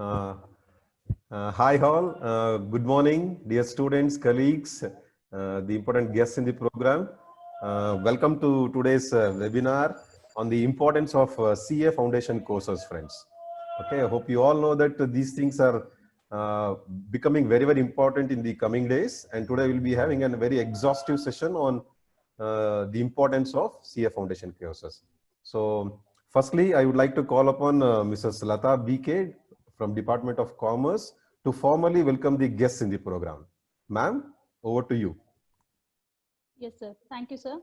Uh, Hi all. Good morning, dear students, colleagues, the important guests in the program. Welcome to today's webinar on the importance of CA Foundation courses, friends. Okay, I hope you all know that these things are becoming very, very important in the coming days. And today we'll be having a very exhaustive session on the importance of CA Foundation courses. So, firstly, I would like to call upon Mrs. Lata BK from Department of Commerce to formally welcome the guests in the program. Ma'am, over to you. Yes, sir. Thank you, sir.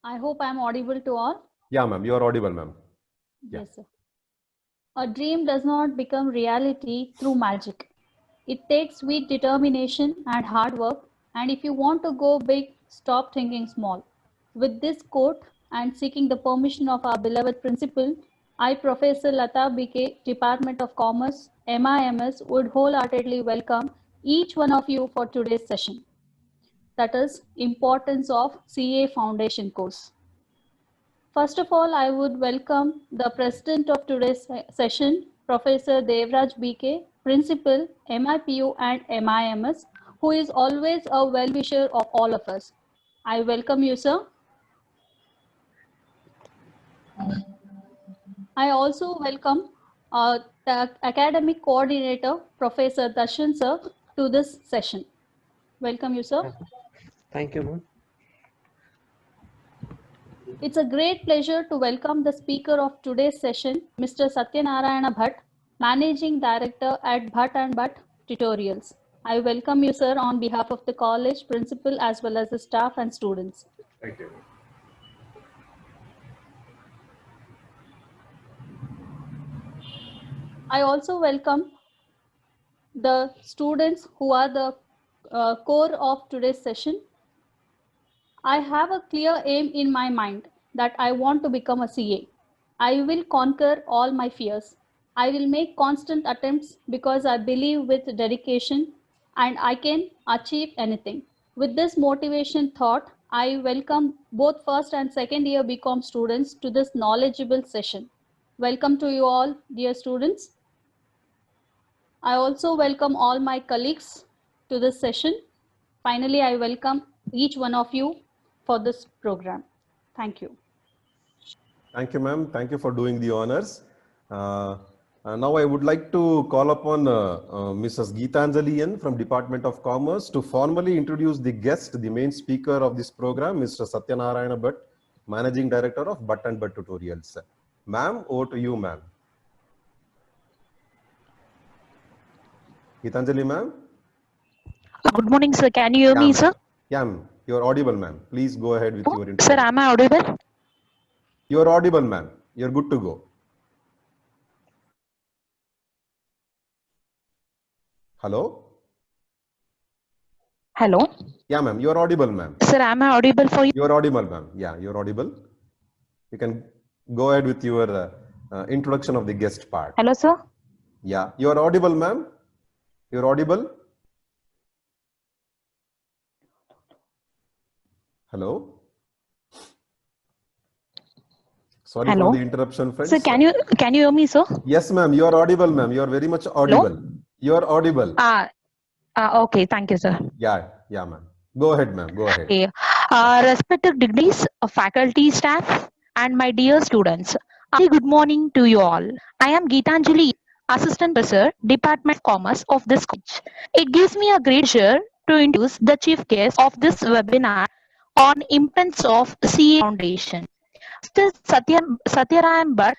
I hope I'm audible to all. Yeah, ma'am, you are audible, ma'am. Yes, sir. A dream does not become reality through magic. It takes sweet determination and hard work. And if you want to go big, stop thinking small. With this quote and seeking the permission of our beloved principal, I, Professor Lata BK, Department of Commerce, MIMS, would wholeheartedly welcome each one of you for today's session. That is, importance of CA Foundation course. First of all, I would welcome the president of today's session, Professor Devraj BK, Principal, MIPU and MIMS, who is always a well-wisher of all of us. I welcome you, sir. I also welcome the academic coordinator, Professor Darshan sir, to this session. Welcome you, sir. Thank you, ma'am. It's a great pleasure to welcome the speaker of today's session, Mr. Satyanarayana Bhatt, Managing Director at Bhatt and Bhatt Tutorials. I welcome you, sir, on behalf of the college, principal, as well as the staff and students. Thank you. I also welcome the students who are the core of today's session. I have a clear aim in my mind that I want to become a CA. I will conquer all my fears. I will make constant attempts because I believe with dedication and I can achieve anything. With this motivation thought, I welcome both first and second year BCom students to this knowledgeable session. Welcome to you all, dear students. I also welcome all my colleagues to this session. Finally, I welcome each one of you for this program. Thank you. Thank you, ma'am. Thank you for doing the honors. Now I would like to call upon Mrs. Geetanjali N from Department of Commerce to formally introduce the guest, the main speaker of this program, Mr. Satyanarayana Bhatt, Managing Director of Bhatt and Bhatt Tutorials. Ma'am, over to you, ma'am. Geetanjali, ma'am. Good morning, sir. Can you hear me, sir? Yeah, ma'am. You're audible, ma'am. Please go ahead with your introduction. Sir, am I audible? You're audible, ma'am. You're good to go. Hello? Hello? Yeah, ma'am. You're audible, ma'am. Sir, am I audible for you? You're audible, ma'am. Yeah, you're audible. You can go ahead with your introduction of the guest part. Hello, sir? Yeah, you're audible, ma'am. You're audible. Hello? Sorry Hello? for the interruption, friends. Sir, can you hear me, sir? Yes, ma'am. You are audible, ma'am. You are very much audible. Hello? You are audible. Okay. Thank you, sir. Yeah, ma'am. Go ahead, ma'am. Go ahead. Okay. Respected dignitaries, faculty, staff, and my dear students. Good morning to you all. I am Geetanjali, Assistant Professor, Department of Commerce of this college. It gives me a great pleasure to introduce the chief guest of this webinar on importance of CA Foundation. Mr. Satyarayan Bhatt,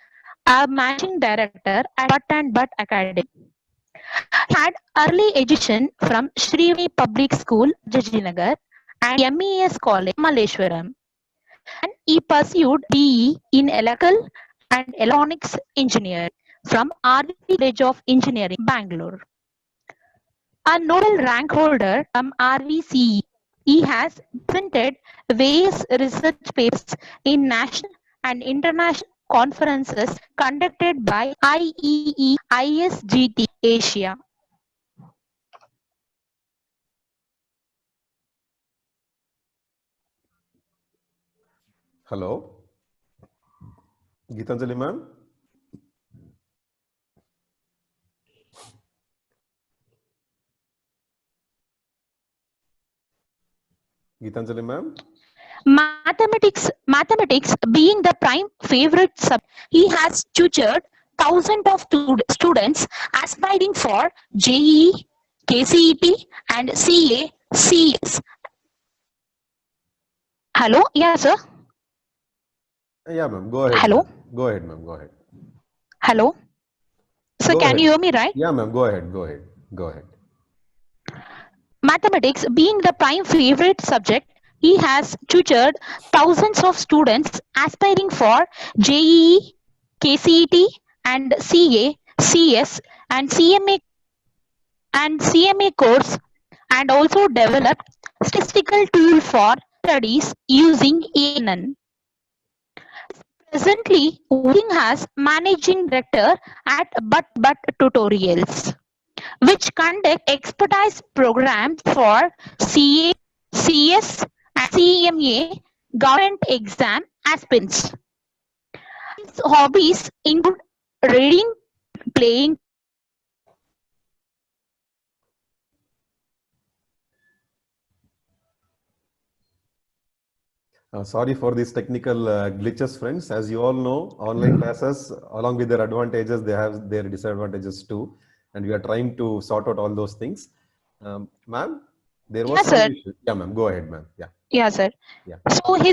a Managing Director at Bhatt and Bhatt Academy. He had early education from Srivani Public School, Jajinagar, and MES College, Malleshwaram. And he pursued BE in Electrical and Electronics Engineering from RV College of Engineering, Bangalore. A Nobel rank holder from RVCE, he has presented various research papers in national and international conferences conducted by IEE ISGT Asia. Hello? Geetanjali, ma'am? Geetanjali ma'am. Mathematics being the prime favorite subject, he has tutored thousands of students aspiring for JEE, KCET, and CA, CS. Hello, yeah, sir. Yeah, ma'am. Go ahead. Hello, Ma'am. Go ahead, ma'am. Go ahead. hello. Sir, Go can ahead. you hear me right? Yeah, ma'am. Go ahead. Go ahead. Go ahead. Mathematics being the prime favorite subject, he has tutored thousands of students aspiring for JEE, KCET, and CA, CS, and CMA course, and also developed statistical tool for studies using ANN. Presently working as managing director at But Tutorials, which conduct expertise programs for CA, CS, and CMA government exam aspirants. His hobbies include reading, playing. Sorry for these technical glitches, friends. As you all know, online classes, along with their advantages, they have their disadvantages too. And we are trying to sort out all those things. Ma'am, there was Yes, some sir. issue. Yeah, ma'am. Go ahead, ma'am. Yeah. Yeah, sir. Yeah. So he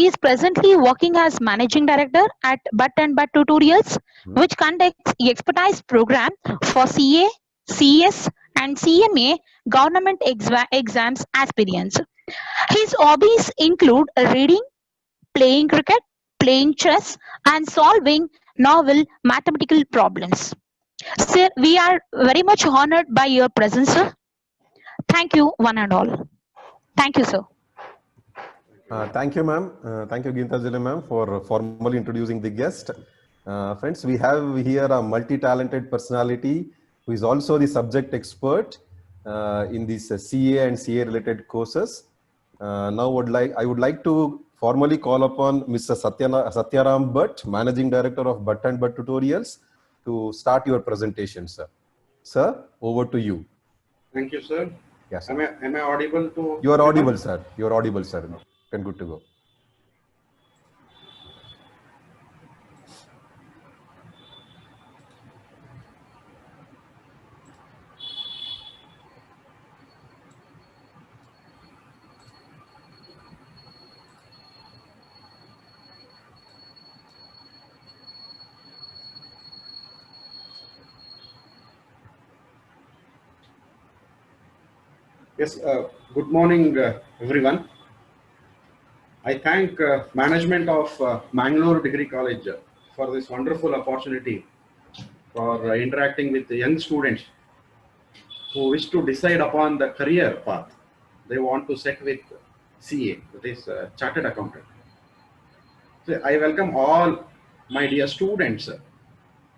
is presently working as managing director at But Tutorials, which conducts expertise program for CA, CS, and CMA government exams aspirants. His hobbies include reading, playing cricket, playing chess, and solving novel mathematical problems. Sir, we are very much honored by your presence, sir. Thank you, one and all. Thank you, sir. Thank you, ma'am. Thank you, Geetanjali ma'am, for formally introducing the guest. Friends, we have here a multi-talented personality who is also the subject expert in these CA and CA related courses. Now, I would like to formally call upon Mr. Satyaram Bhatt, Managing Director of Bhatt and Bhatt Tutorials, to start your presentation, sir. Sir, over to you. Thank you, sir. Yes, Am I audible to? You are audible, sir. You are audible, sir. And good to go. Yes. Good morning, everyone. I thank management of Mangalore Degree College for this wonderful opportunity for interacting with the young students who wish to decide upon the career path they want to set with CA, that is Chartered Accountant. So I welcome all my dear students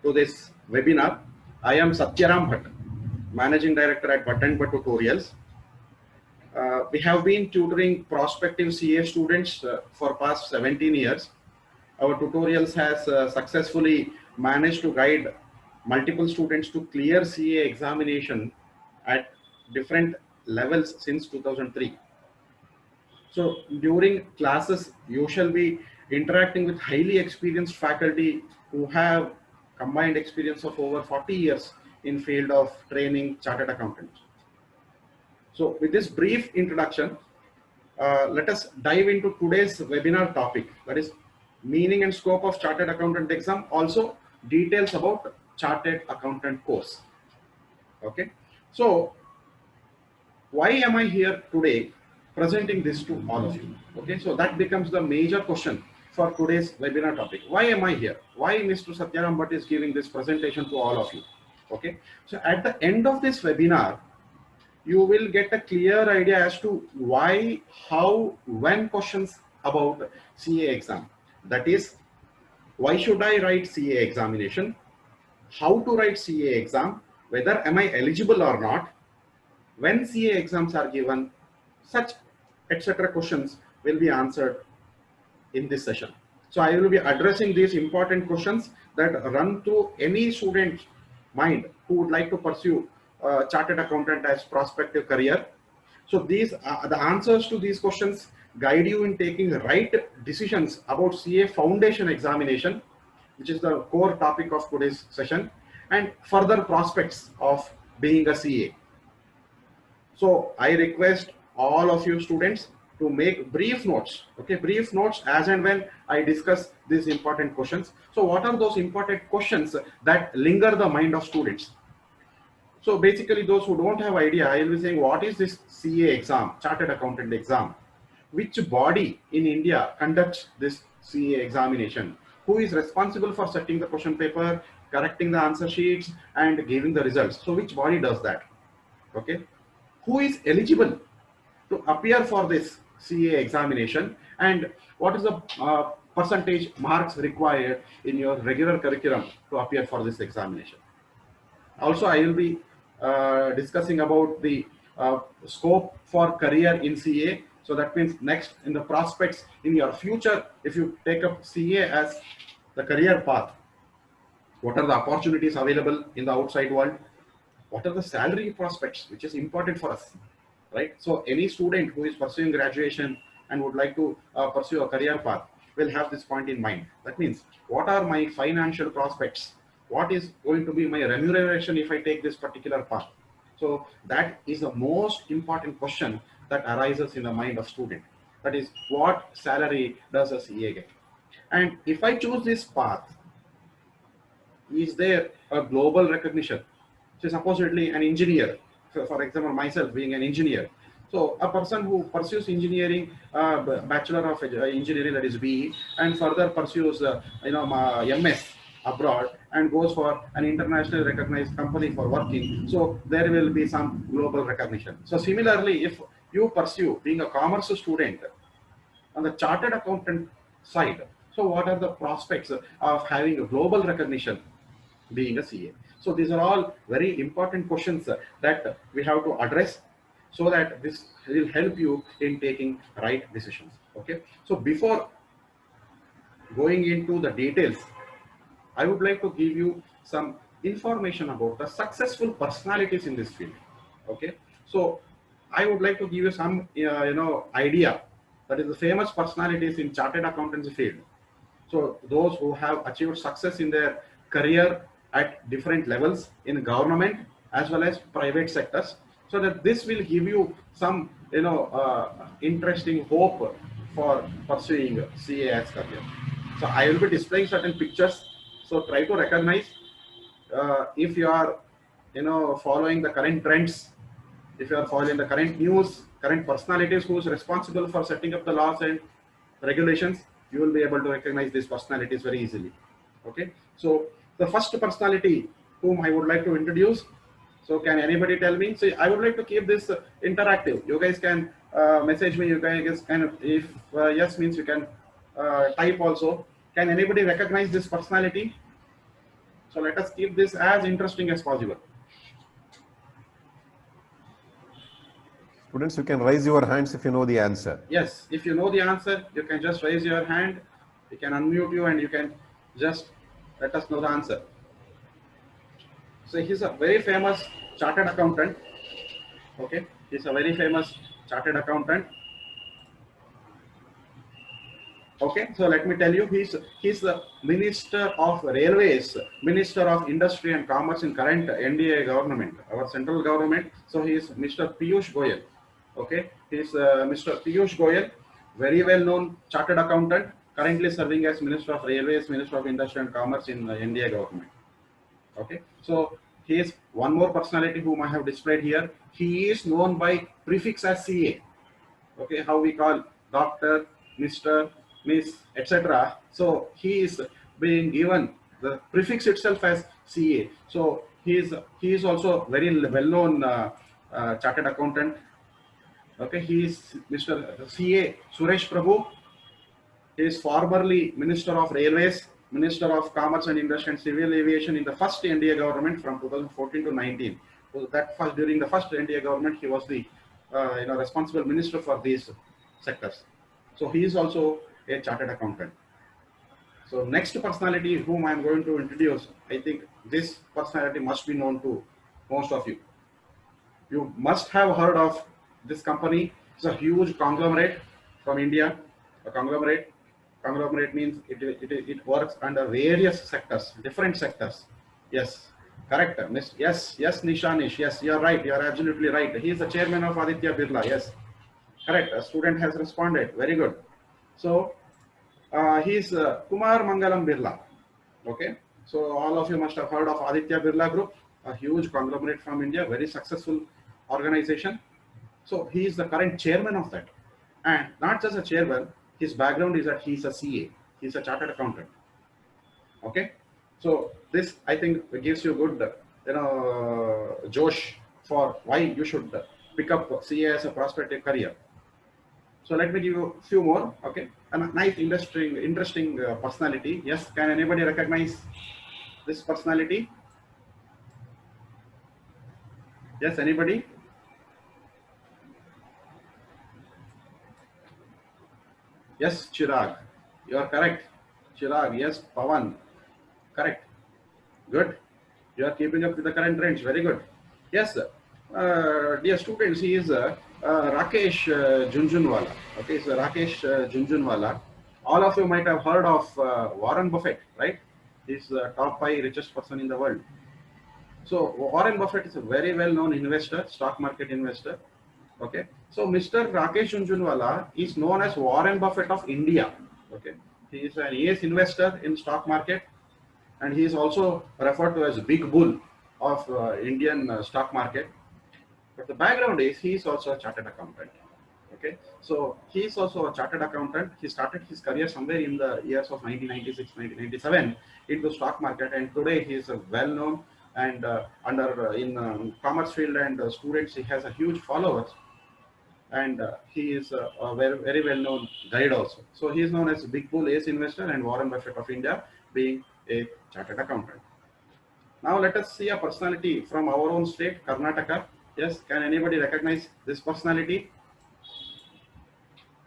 to this webinar. I am Satyaram Bhatt, Managing Director at Bhatt and Bhatt Tutorials. We have been tutoring prospective CA students for past 17 years. Our tutorials has successfully managed to guide multiple students to clear CA examination at different levels since 2003. So during classes, you shall be interacting with highly experienced faculty who have combined experience of over 40 years in field of training chartered accountants. So with this brief introduction, let us dive into today's webinar topic, that is meaning and scope of chartered accountant exam, also details about chartered accountant course. Okay, so why am I here today presenting this to all of you? Okay, so that becomes the major question for today's webinar topic. Why am I here? Why Mr. Satyaram Bhatt is giving this presentation to all of you? Okay, so at the end of this webinar, you will get a clear idea as to why, how, when questions about CA exam. That is, why should I write CA examination? How to write CA exam? Whether am I eligible or not? When CA exams are given? Such etc. questions will be answered in this session. So I will be addressing these important questions that run through any student's mind who would like to pursue chartered accountant as prospective career. So these the answers to these questions guide you in taking right decisions about CA foundation examination, which is the core topic of today's session, and further prospects of being a CA. So I request all of you students to make brief notes, okay, brief notes as and when I discuss these important questions. So what are those important questions that linger the mind of students? So basically, those who don't have idea, I will be saying, what is this CA exam, Chartered Accountant exam? Which body in India conducts this CA examination? Who is responsible for setting the question paper, correcting the answer sheets, and giving the results? So which body does that? Okay. Who is eligible to appear for this CA examination, and what is the percentage marks required in your regular curriculum to appear for this examination? Also, I will be discussing about the scope for career in CA. So that means next in the prospects in your future, if you take up CA as the career path, what are the opportunities available in the outside world? What are the salary prospects, which is important for us, right? So any student who is pursuing graduation and would like to pursue a career path will have this point in mind. That means, what are my financial prospects? What is going to be my remuneration if I take this particular path? So that is the most important question that arises in the mind of student. That is, what salary does a CA get? And if I choose this path, is there a global recognition? So supposedly an engineer, for example, myself being an engineer. So a person who pursues engineering, Bachelor of Engineering, that is BE, and further pursues MS abroad and goes for an internationally recognized company for working. So there will be some global recognition. So similarly, if you pursue being a commerce student on the chartered accountant side, so what are the prospects of having a global recognition being a CA? So these are all very important questions that we have to address, so that this will help you in taking right decisions. Okay. So before going into the details, I would like to give you some information about the successful personalities in this field. Okay. So I would like to give you some idea, that is the famous personalities in chartered accountancy field. So those who have achieved success in their career at different levels in government as well as private sectors, so that this will give you some interesting hope for pursuing CA as career. So I will be displaying certain pictures, so try to recognize if you are following the current trends, if you are following the current news, current personalities who is responsible for setting up the laws and regulations, you will be able to recognize these personalities very easily. Okay. So the first personality whom I would like to introduce. So can anybody tell me? So I would like to keep this interactive. You guys can message me. You guys can, if yes means you can type also. Can anybody recognize this personality? So let us keep this as interesting as possible. Students, you can raise your hands if you know the answer. Yes, if you know the answer, you can just raise your hand. We can unmute you and you can just let us know the answer. So he's a very famous chartered accountant. Okay, he's a very famous chartered accountant. Okay, so let me tell you, he's the Minister of Railways, Minister of Industry and Commerce in current NDA government, our central government. So he is Mr. Piyush Goyal. Okay, he is Mr. Piyush Goyal, very well known chartered accountant, currently serving as Minister of Railways, Minister of Industry and Commerce in the NDA government. Okay, so he is one more personality whom I have displayed here. He is known by prefix as CA. Okay, how we call Doctor, Mr., Miss, etc. So he is being given the prefix itself as CA. So he is also very well known chartered accountant. Okay, he is Mr. CA Suresh Prabhu. He is formerly Minister of Railways, Minister of Commerce and Industry and Civil Aviation in the first NDA government from 2014 to 19. So that during the first NDA government, he was the responsible minister for these sectors. So he is also a chartered accountant. So next personality whom I am going to introduce, I think this personality must be known to most of you. You must have heard of This company is a huge conglomerate from India. A conglomerate means it works under various sectors, different sectors. Yes, correct. Yes, Nishanish. Yes, you're right. You're absolutely right. He is the chairman of Aditya Birla. Yes, correct. A student has responded. Very good. So he is Kumar Mangalam Birla. Okay. So all of you must have heard of Aditya Birla Group, a huge conglomerate from India, very successful organization. So he is the current chairman of that. And not just a chairman, his background is that he's a CA. He's a chartered accountant. Okay. So this, I think, gives you good, Josh for why you should pick up CA as a prospective career. So let me give you a few more. Okay. A nice, interesting personality. Yes. Can anybody recognize this personality? Yes. Anybody? Yes, Chirag. You are correct. Chirag. Yes, Pawan. Correct. Good. You are keeping up with the current trends. Very good. Yes, dear students, he is Rakesh Jhunjhunwala. Okay, so Rakesh Jhunjhunwala. All of you might have heard of Warren Buffett, right? He's the top 5 richest person in the world. So Warren Buffett is a very well-known investor, stock market investor. Okay, so Mr. Rakesh Jhunjhunwala is known as Warren Buffett of India. Okay, he is an ES investor in stock market, and he is also referred to as Big Bull of Indian stock market. But the background is he is also a chartered accountant. Okay, so he is also a chartered accountant. He started his career somewhere in the years of 1996, 1997 into stock market, and today he is a well-known and in commerce field and students, he has a huge followers, and he is a very well-known guide also. So he is known as Big Bull Ace Investor and Warren Buffett of India, being a chartered accountant. Now let us see a personality from our own state, Karnataka. Yes, can anybody recognize this personality?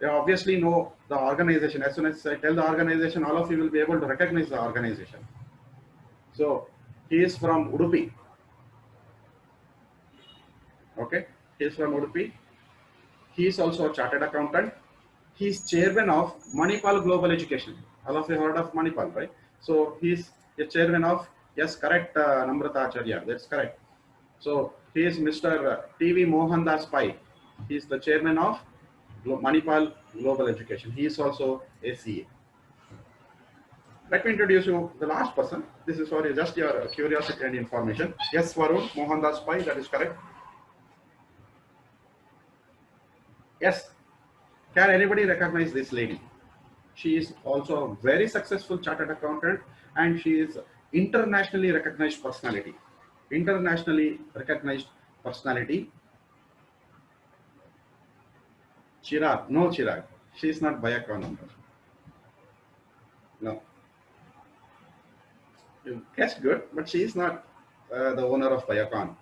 You obviously know the organization. As soon as I tell the organization, all of you will be able to recognize the organization. So he is from Udupi. Okay, he is from Udupi. He is also a chartered accountant. He is chairman of Manipal Global Education. All of you heard of Manipal, right? So he is the chairman of, yes, correct, Namrata Acharya, that's correct. So he is Mr. TV Mohandas Pai. He is the chairman of Manipal Global Education. He is also a CA. Let me introduce you the last person. This is for just your curiosity and information. Yes, Varun Mohandas Pai, that is correct. Yes. Can anybody recognize this lady? She is also a very successful chartered accountant, and she is internationally recognized personality. Internationally recognized personality. Chirag, no Chirag. She is not Biocon owner. No. You guessed good, but she is not the owner of Biocon.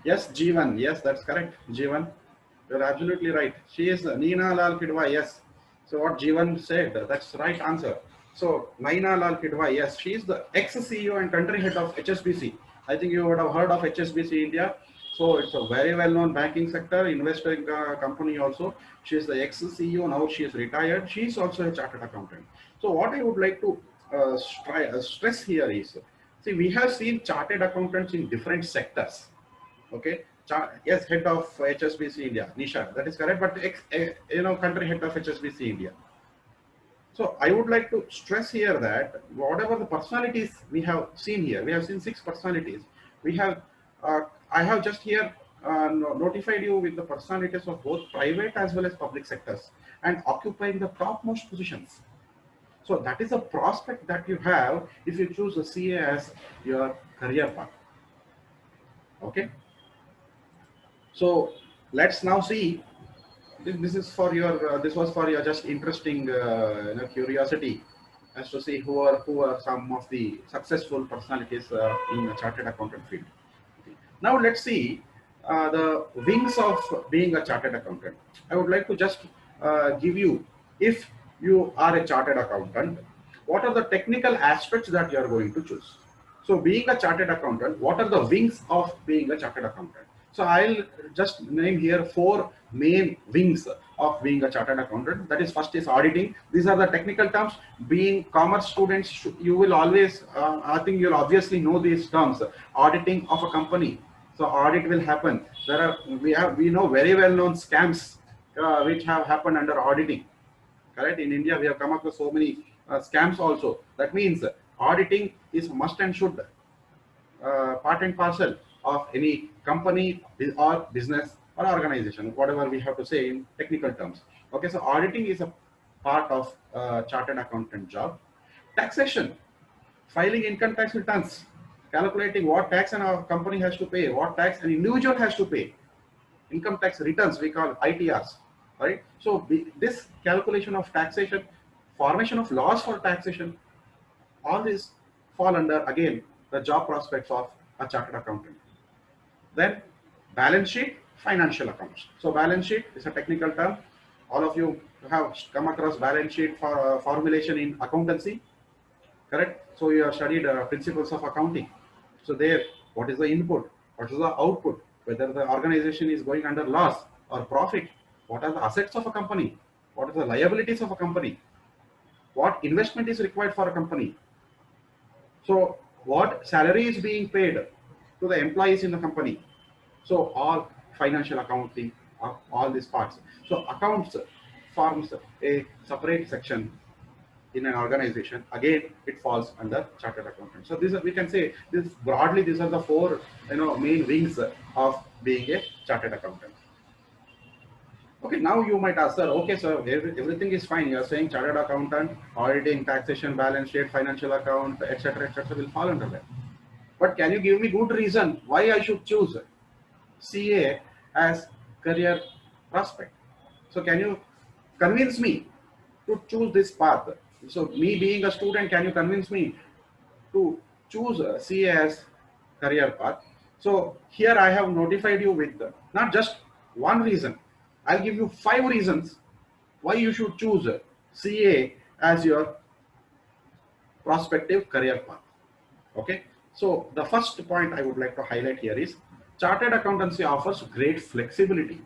Yes, Jeevan. Yes, that's correct. Jeevan, you're absolutely right. She is Neena Lal Kidwai. Yes. So what Jeevan said, that's the right answer. So Naina Lal Kidwai, yes, she is the ex-CEO and country head of HSBC. I think you would have heard of HSBC India. So it's a very well-known banking sector, investing company also. She is the ex-CEO, now she is retired. She is also a chartered accountant. So what I would like to stress here is, see, we have seen chartered accountants in different sectors. Okay, yes, head of HSBC India, Nisha, that is correct, but country head of HSBC India. So I would like to stress here that whatever the personalities we have seen here, we have seen 6 personalities. We have, I have just here notified you with the personalities of both private as well as public sectors and occupying the topmost positions. So that is a prospect that you have if you choose a CA as your career path. Okay. So let's now see. This is for your. This was for your just interesting curiosity as to see who are some of the successful personalities in the chartered accountant field. Okay. Now let's see the wings of being a chartered accountant. I would like to just give you, if you are a chartered accountant, what are the technical aspects that you are going to choose. So being a chartered accountant, what are the wings of being a chartered accountant? So I'll just name here 4 main wings of being a chartered accountant. That is, first is auditing. These are the technical terms. Being commerce students, you will always, I think you'll obviously know these terms. Auditing of a company. So audit will happen. We know very well known scams which have happened under auditing. Correct? In India, we have come across so many scams also. That means auditing is must and should, part and parcel of any company or business or organization, whatever we have to say in technical terms. Okay, so auditing is a part of chartered accountant job. Taxation, filing income tax returns, calculating what tax a company has to pay, what tax an individual has to pay. Income tax returns, we call ITRs, right? So this calculation of taxation, formation of laws for taxation, all these fall under, again, the job prospects of a chartered accountant. Then balance sheet, financial accounts. So balance sheet is a technical term. All of you have come across balance sheet for formulation in accountancy, correct? So you have studied principles of accounting. So there, what is the input? What is the output? Whether the organization is going under loss or profit? What are the assets of a company? What are the liabilities of a company? What investment is required for a company? So what salary is being paid to the employees in the company? So all financial accounting, all these parts. So accounts forms a separate section in an organization. Again, it falls under chartered accountant. So this, we can say this broadly, these are the 4 main wings of being a chartered accountant. Okay, now you might ask, sir, okay, sir, everything is fine. You are saying chartered accountant, auditing, taxation, balance sheet, financial account, etc., will fall under that. But can you give me good reason why I should choose CA as career prospect? So can you convince me to choose this path? So me being a student, can you convince me to choose CA as career path? So here I have notified you with not just one reason. I'll give you 5 reasons why you should choose CA as your prospective career path. Okay. So the first point I would like to highlight here is chartered accountancy offers great flexibility.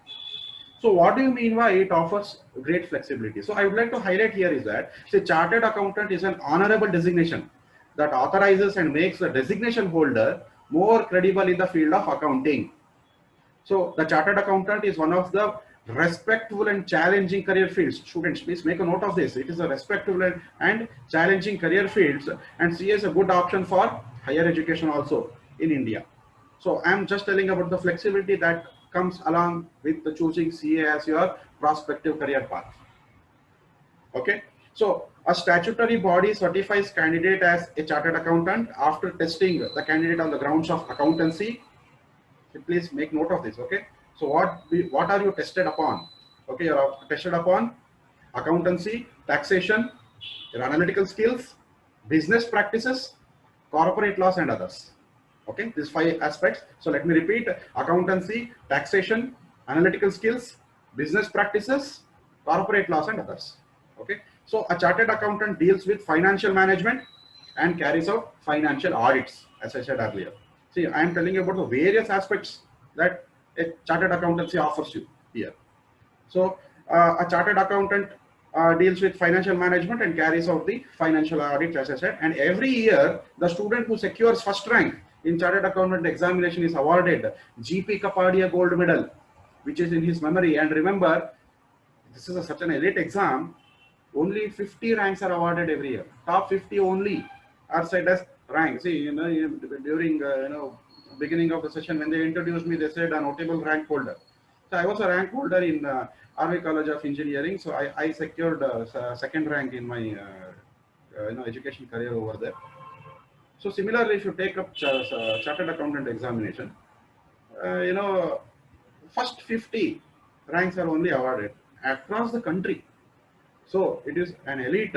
So what do you mean by it offers great flexibility? So I would like to highlight here is that the chartered accountant is an honorable designation that authorizes and makes the designation holder more credible in the field of accounting. So the chartered accountant is one of the respectful and challenging career fields. Students, please make a note of this. It is a respectful and challenging career fields, and CA is a good option for higher education also in India. So I'm just telling about the flexibility that comes along with the choosing CA as your prospective career path. Okay. So a statutory body certifies candidate as a chartered accountant after testing the candidate on the grounds of accountancy. So please make note of this. Okay. So what are you tested upon? Okay, you are tested upon accountancy, taxation, your analytical skills, business practices, corporate laws, and others. Okay, these 5 aspects. So let me repeat: accountancy, taxation, analytical skills, business practices, corporate laws, and others. Okay, so a chartered accountant deals with financial management and carries out financial audits, as I said earlier. See, I am telling you about the various aspects that a chartered accountancy offers you here. So a chartered accountant deals with financial management and carries out the financial audit, as I said. And every year, the student who secures first rank in chartered accountant examination is awarded GP Kapadia Gold Medal, which is in his memory. And remember, this is such an elite exam. Only 50 ranks are awarded every year. Top 50 only are set as rank. See, during beginning of the session, when they introduced me, they said a notable rank holder. So I was a rank holder in RV College of Engineering. So I secured second rank in my education career over there. So similarly, if you take up chartered accountant examination, first 50 ranks are only awarded across the country. So it is an elite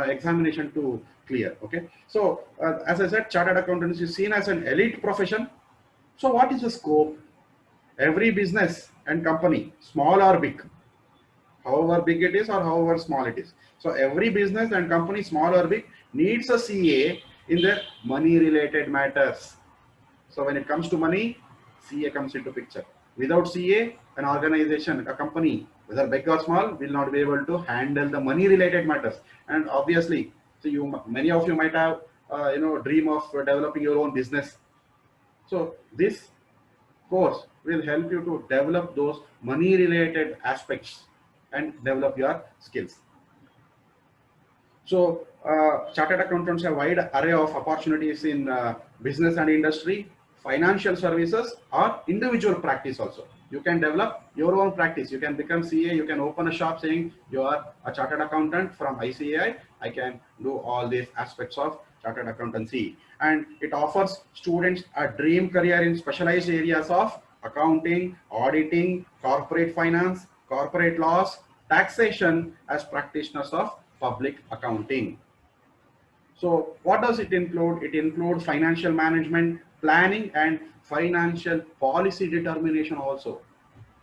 examination to clear. Okay. So as I said, chartered accountancy is seen as an elite profession. So what is the scope? Every business and company, small or big, however big it is or however small it is. So every business and company, small or big, needs a CA in their money related matters. So when it comes to money, CA comes into picture. Without CA, an organization, a company, whether big or small, will not be able to handle the money related matters. And obviously, so many of you might have dream of developing your own business. So this course will help you to develop those money related aspects and develop your skills. So chartered accountants have a wide array of opportunities in business and industry, financial services, or individual practice also. You can develop your own practice. You can become CA. You can open a shop saying you are a chartered accountant from ICAI. I can do all these aspects of chartered accountancy. And it offers students a dream career in specialized areas of accounting, auditing, corporate finance, corporate laws, taxation as practitioners of public accounting. So what does it include? It includes financial management, planning, and financial policy determination also.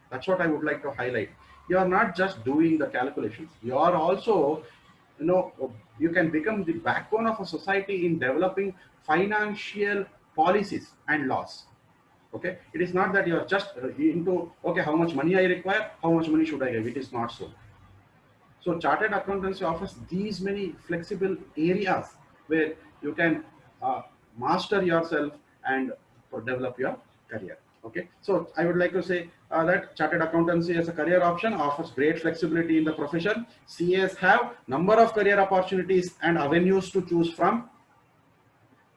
That's what I would like to highlight. You are not just doing the calculations. You are also, you can become the backbone of a society in developing financial policies and laws. Okay, it is not that you are just into, okay, how much money I require, how much money should I give? It is not so. So chartered accountancy offers these many flexible areas where you can master yourself and develop your career. Okay, so I would like to say that chartered accountancy as a career option offers great flexibility in the profession. CAs have number of career opportunities and avenues to choose from.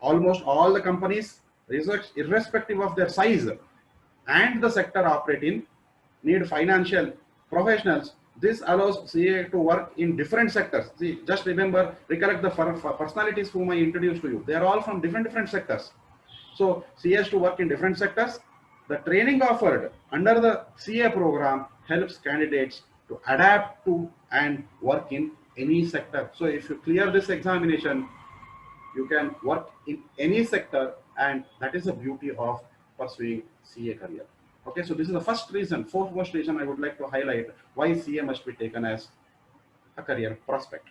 Almost all the companies, irrespective of their size and the sector operate in, need financial professionals. This allows CA to work in different sectors. See, just recollect the personalities whom I introduced to you. They are all from different sectors. So CAs to work in different sectors. The training offered under the CA program helps candidates to adapt to and work in any sector. So if you clear this examination, you can work in any sector, and that is the beauty of pursuing CA career. Okay, so this is the first reason, foremost reason I would like to highlight why CA must be taken as a career prospect.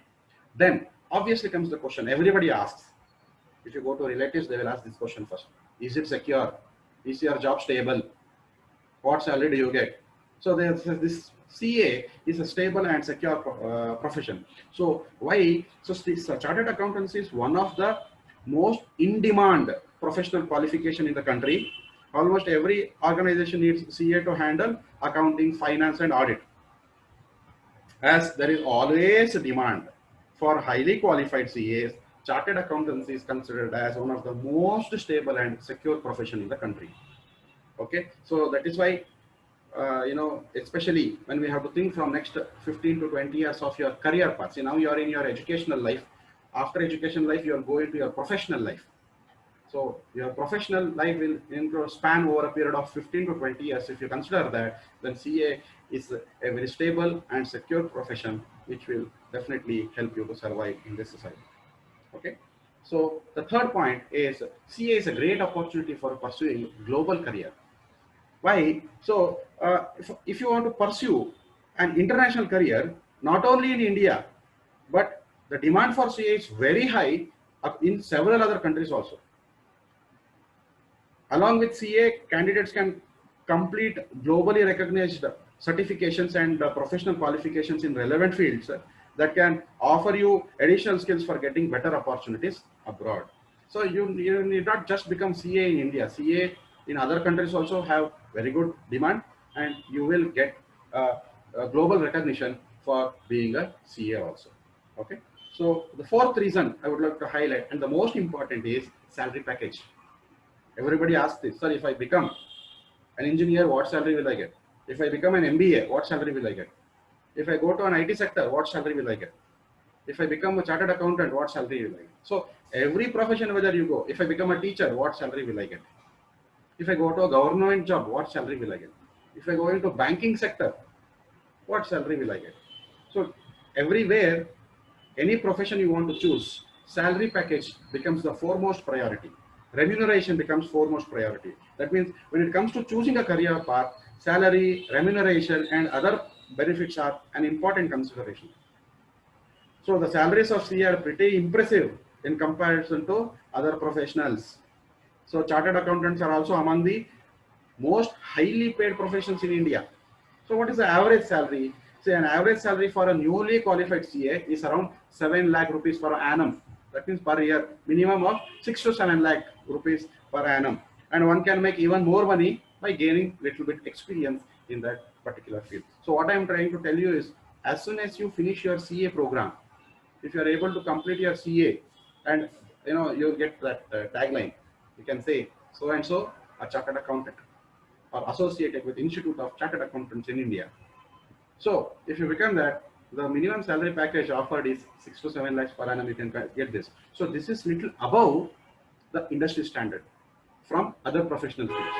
Then obviously comes the question everybody asks. If you go to relatives, they will ask this question first. Is it secure? Is your job stable? What salary do you get? So this CA is a stable and secure profession. So why? So this chartered accountancy is one of the most in-demand professional qualification in the country. Almost every organization needs CA to handle accounting, finance, and audit. As there is always a demand for highly qualified CAs, chartered accountancy is considered as one of the most stable and secure profession in the country. Okay, so that is why, especially when we have to think from next 15 to 20 years of your career path. See, now you are in your educational life. After education life, you are going to your professional life. So your professional life will span over a period of 15 to 20 years. If you consider that, then CA is a very stable and secure profession, which will definitely help you to survive in this society. Okay. So the third point is CA is a great opportunity for pursuing global career. Why? So if you want to pursue an international career, not only in India, but the demand for CA is very high in several other countries also. Along with CA, candidates can complete globally recognized certifications and professional qualifications in relevant fields that can offer you additional skills for getting better opportunities abroad. So you need not just become CA in India. CA in other countries also have very good demand, and you will get a global recognition for being a CA also. Okay. So the fourth reason I would like to highlight, and the most important, is salary package. Everybody asks this, sir, if I become an engineer, what salary will I get? If I become an MBA, what salary will I get? If I go to an IT sector, what salary will I get? If I become a chartered accountant, what salary will I get? So every profession, whether you go, if I become a teacher, what salary will I get? If I go to a government job, what salary will I get? If I go into banking sector, what salary will I get? So everywhere, any profession you want to choose, salary package becomes the foremost priority. Remuneration becomes foremost priority. That means when it comes to choosing a career path, salary, remuneration, and other benefits are an important consideration. So the salaries of CA are pretty impressive in comparison to other professionals. So chartered accountants are also among the most highly paid professions in India. So what is the average salary? Say an average salary for a newly qualified CA is around 7 lakh rupees per annum. That means per year, minimum of 6 to 7 lakh rupees per annum. And one can make even more money by gaining little bit experience in that particular field. So what I am trying to tell you is, as soon as you finish your CA program, if you are able to complete your CA, and you get that tagline, you can say so and so a chartered accountant, or associated with Institute of Chartered Accountants in India. So if you become that, the minimum salary package offered is 6 to 7 lakhs per annum. You can get this. So this is little above the industry standard from other professional fields.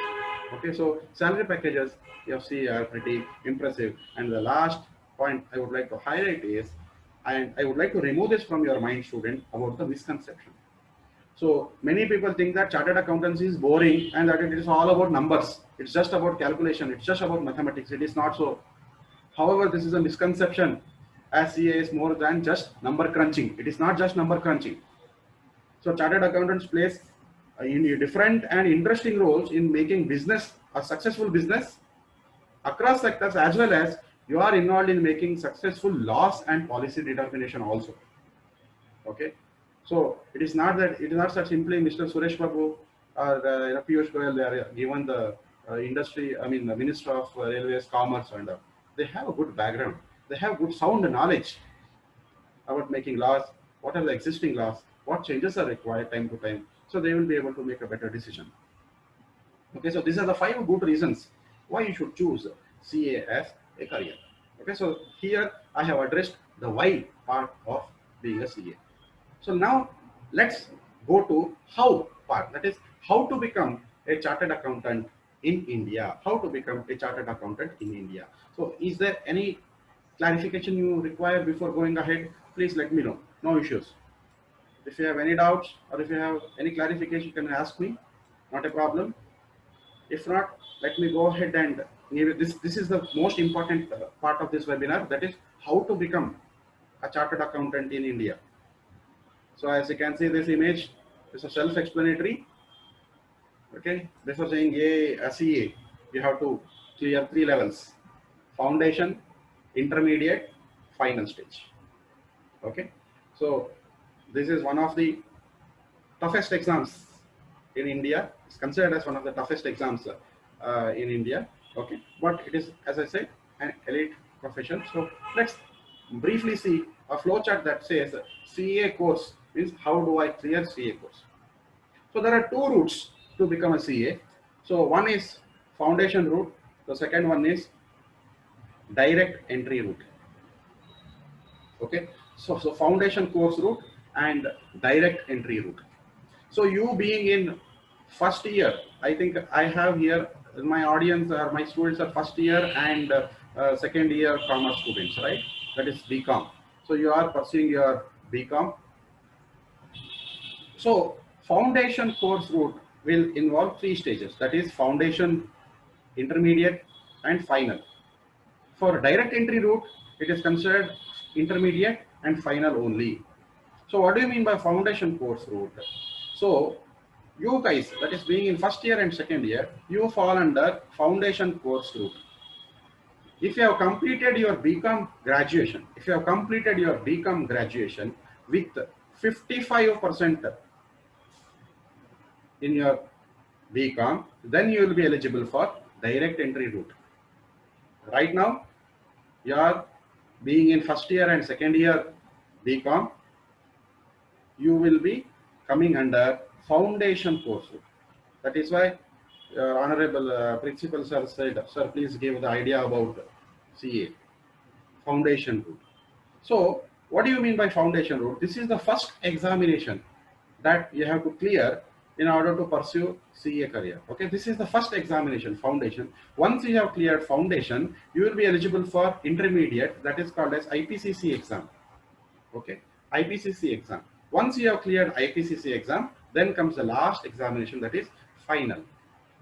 Okay, so salary packages you see are pretty impressive. And the last point I would like to highlight is, and I would like to remove this from your mind, student, about the misconception. So many people think that chartered accountancy is boring and that it is all about numbers. It's just about calculation. It's just about mathematics. It is not so. However, this is a misconception, as CA is more than just number crunching. It is not just number crunching. So chartered accountants plays different and interesting roles in making business a successful business across sectors, as well as you are involved in making successful laws and policy determination also. Okay. So it is not such simply Mr. Suresh Babu or Piyush Goyal, they are given the the Minister of Railways, Commerce, and they have a good background. They have good sound knowledge about making laws, what are the existing laws, what changes are required time to time. So they will be able to make a better decision. Okay, so these are the 5 good reasons why you should choose CA as a career. Okay, so here I have addressed the why part of being a CA. So now let's go to how part, that is how to become a chartered accountant in India. How to become a chartered accountant in India. So is there any clarification you require before going ahead? Please let me know. No issues. If you have any doubts or if you have any clarification, you can ask me. Not a problem. If not, let me go ahead and give you this. This is the most important part of this webinar, that is how to become a chartered accountant in India. So as you can see, this image is a self-explanatory. Okay, before saying a CA, you have to clear 3 levels: foundation, intermediate, final stage. Okay, so this is one of the toughest exams in India. It's considered as one of the toughest exams in India. Okay, but it is, as I said, an elite profession. So let's briefly see a flowchart that says CA course means how do I clear CA course. So there are 2 routes to become a CA. So one is foundation route. The second one is direct entry route. Okay, so foundation course route and direct entry route. So you being in first year, I think I have here my audience or my students are first year and second year commerce students, right? That is BCom. So you are pursuing your BCom. So foundation course route will involve 3 stages, that is foundation, intermediate, and final. For direct entry route, it is considered intermediate and final only. So what do you mean by foundation course route? So you guys, that is being in first year and second year, you fall under foundation course route. If you have completed your BCom graduation, with 55% in your BCom, then you will be eligible for direct entry route. Right now, you are being in first year and second year BCom, you will be coming under foundation course route. That is why Honorable Principal Sir said, sir, please give the idea about CA, foundation route. So what do you mean by foundation route? This is the first examination that you have to clear in order to pursue CA career. Okay, this is the first examination, foundation. Once you have cleared foundation, you will be eligible for intermediate, that is called as IPCC exam. Okay, IPCC exam. Once you have cleared IPCC exam, then comes the last examination, that is final.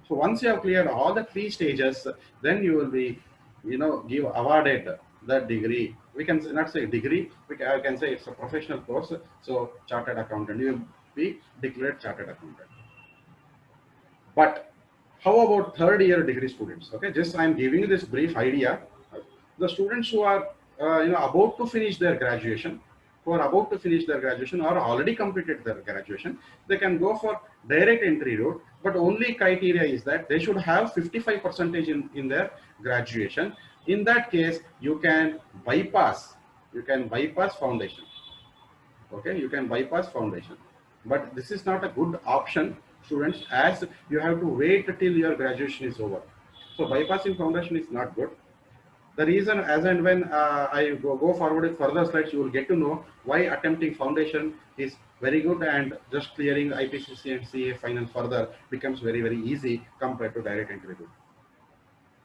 So once you have cleared all the 3 stages, then you will be, awarded the degree. We can not say degree, I can say it's a professional course. So chartered accountant, you will be declared chartered accountant. But how about third year degree students? Okay, just I'm giving you this brief idea. The students who are about to finish their graduation, or already completed their graduation, they can go for direct entry route. But only criteria is that they should have 55% in their graduation. In that case, you can bypass foundation. Okay, you can bypass foundation, but this is not a good option, students, as you have to wait till your graduation is over. So bypassing foundation is not good. The reason, as and when I go forward with further slides, you will get to know why attempting foundation is very good, and just clearing IPCC and CA final further becomes very, very easy compared to direct entry route.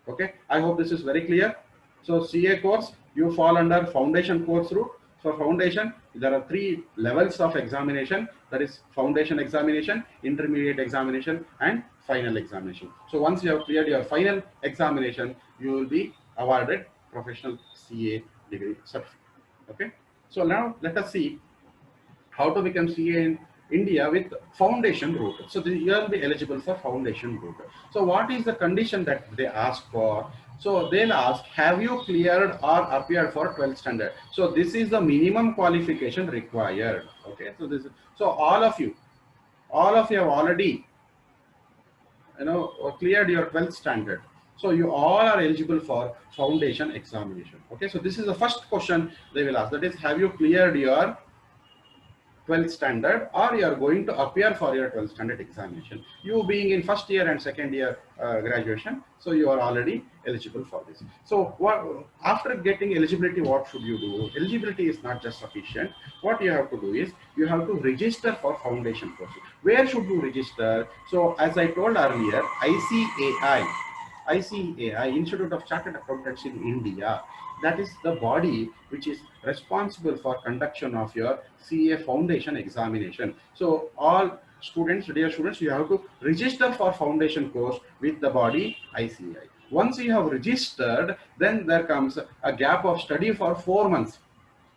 Okay, I hope this is very clear. So CA course, you fall under foundation course route. For foundation, there are 3 levels of examination. That is foundation examination, intermediate examination, and final examination. So once you have cleared your final examination, you will be awarded professional CA degree certificate. Okay. So now let us see how to become CA in India with foundation route. So you will be eligible for foundation route. So what is the condition that they ask for? So they'll ask, have you cleared or appeared for 12th standard? So this is the minimum qualification required. Okay, so all of you have already cleared your 12th standard. So you all are eligible for foundation examination. Okay, so this is the first question they will ask. That is, have you cleared your 12th standard, or you are going to appear for your 12th standard examination? You being in first year and second year graduation, so you are already eligible for this. So after getting eligibility, what should you do? Eligibility is not just sufficient. What you have to do is you have to register for foundation course. Where should you register? So as I told earlier, ICAI, Institute of Chartered Accountants in India, that is the body which is responsible for conduction of your CA foundation examination. So all students, dear students, you have to register for foundation course with the body ICAI. Once you have registered, then there comes a gap of study for 4 months.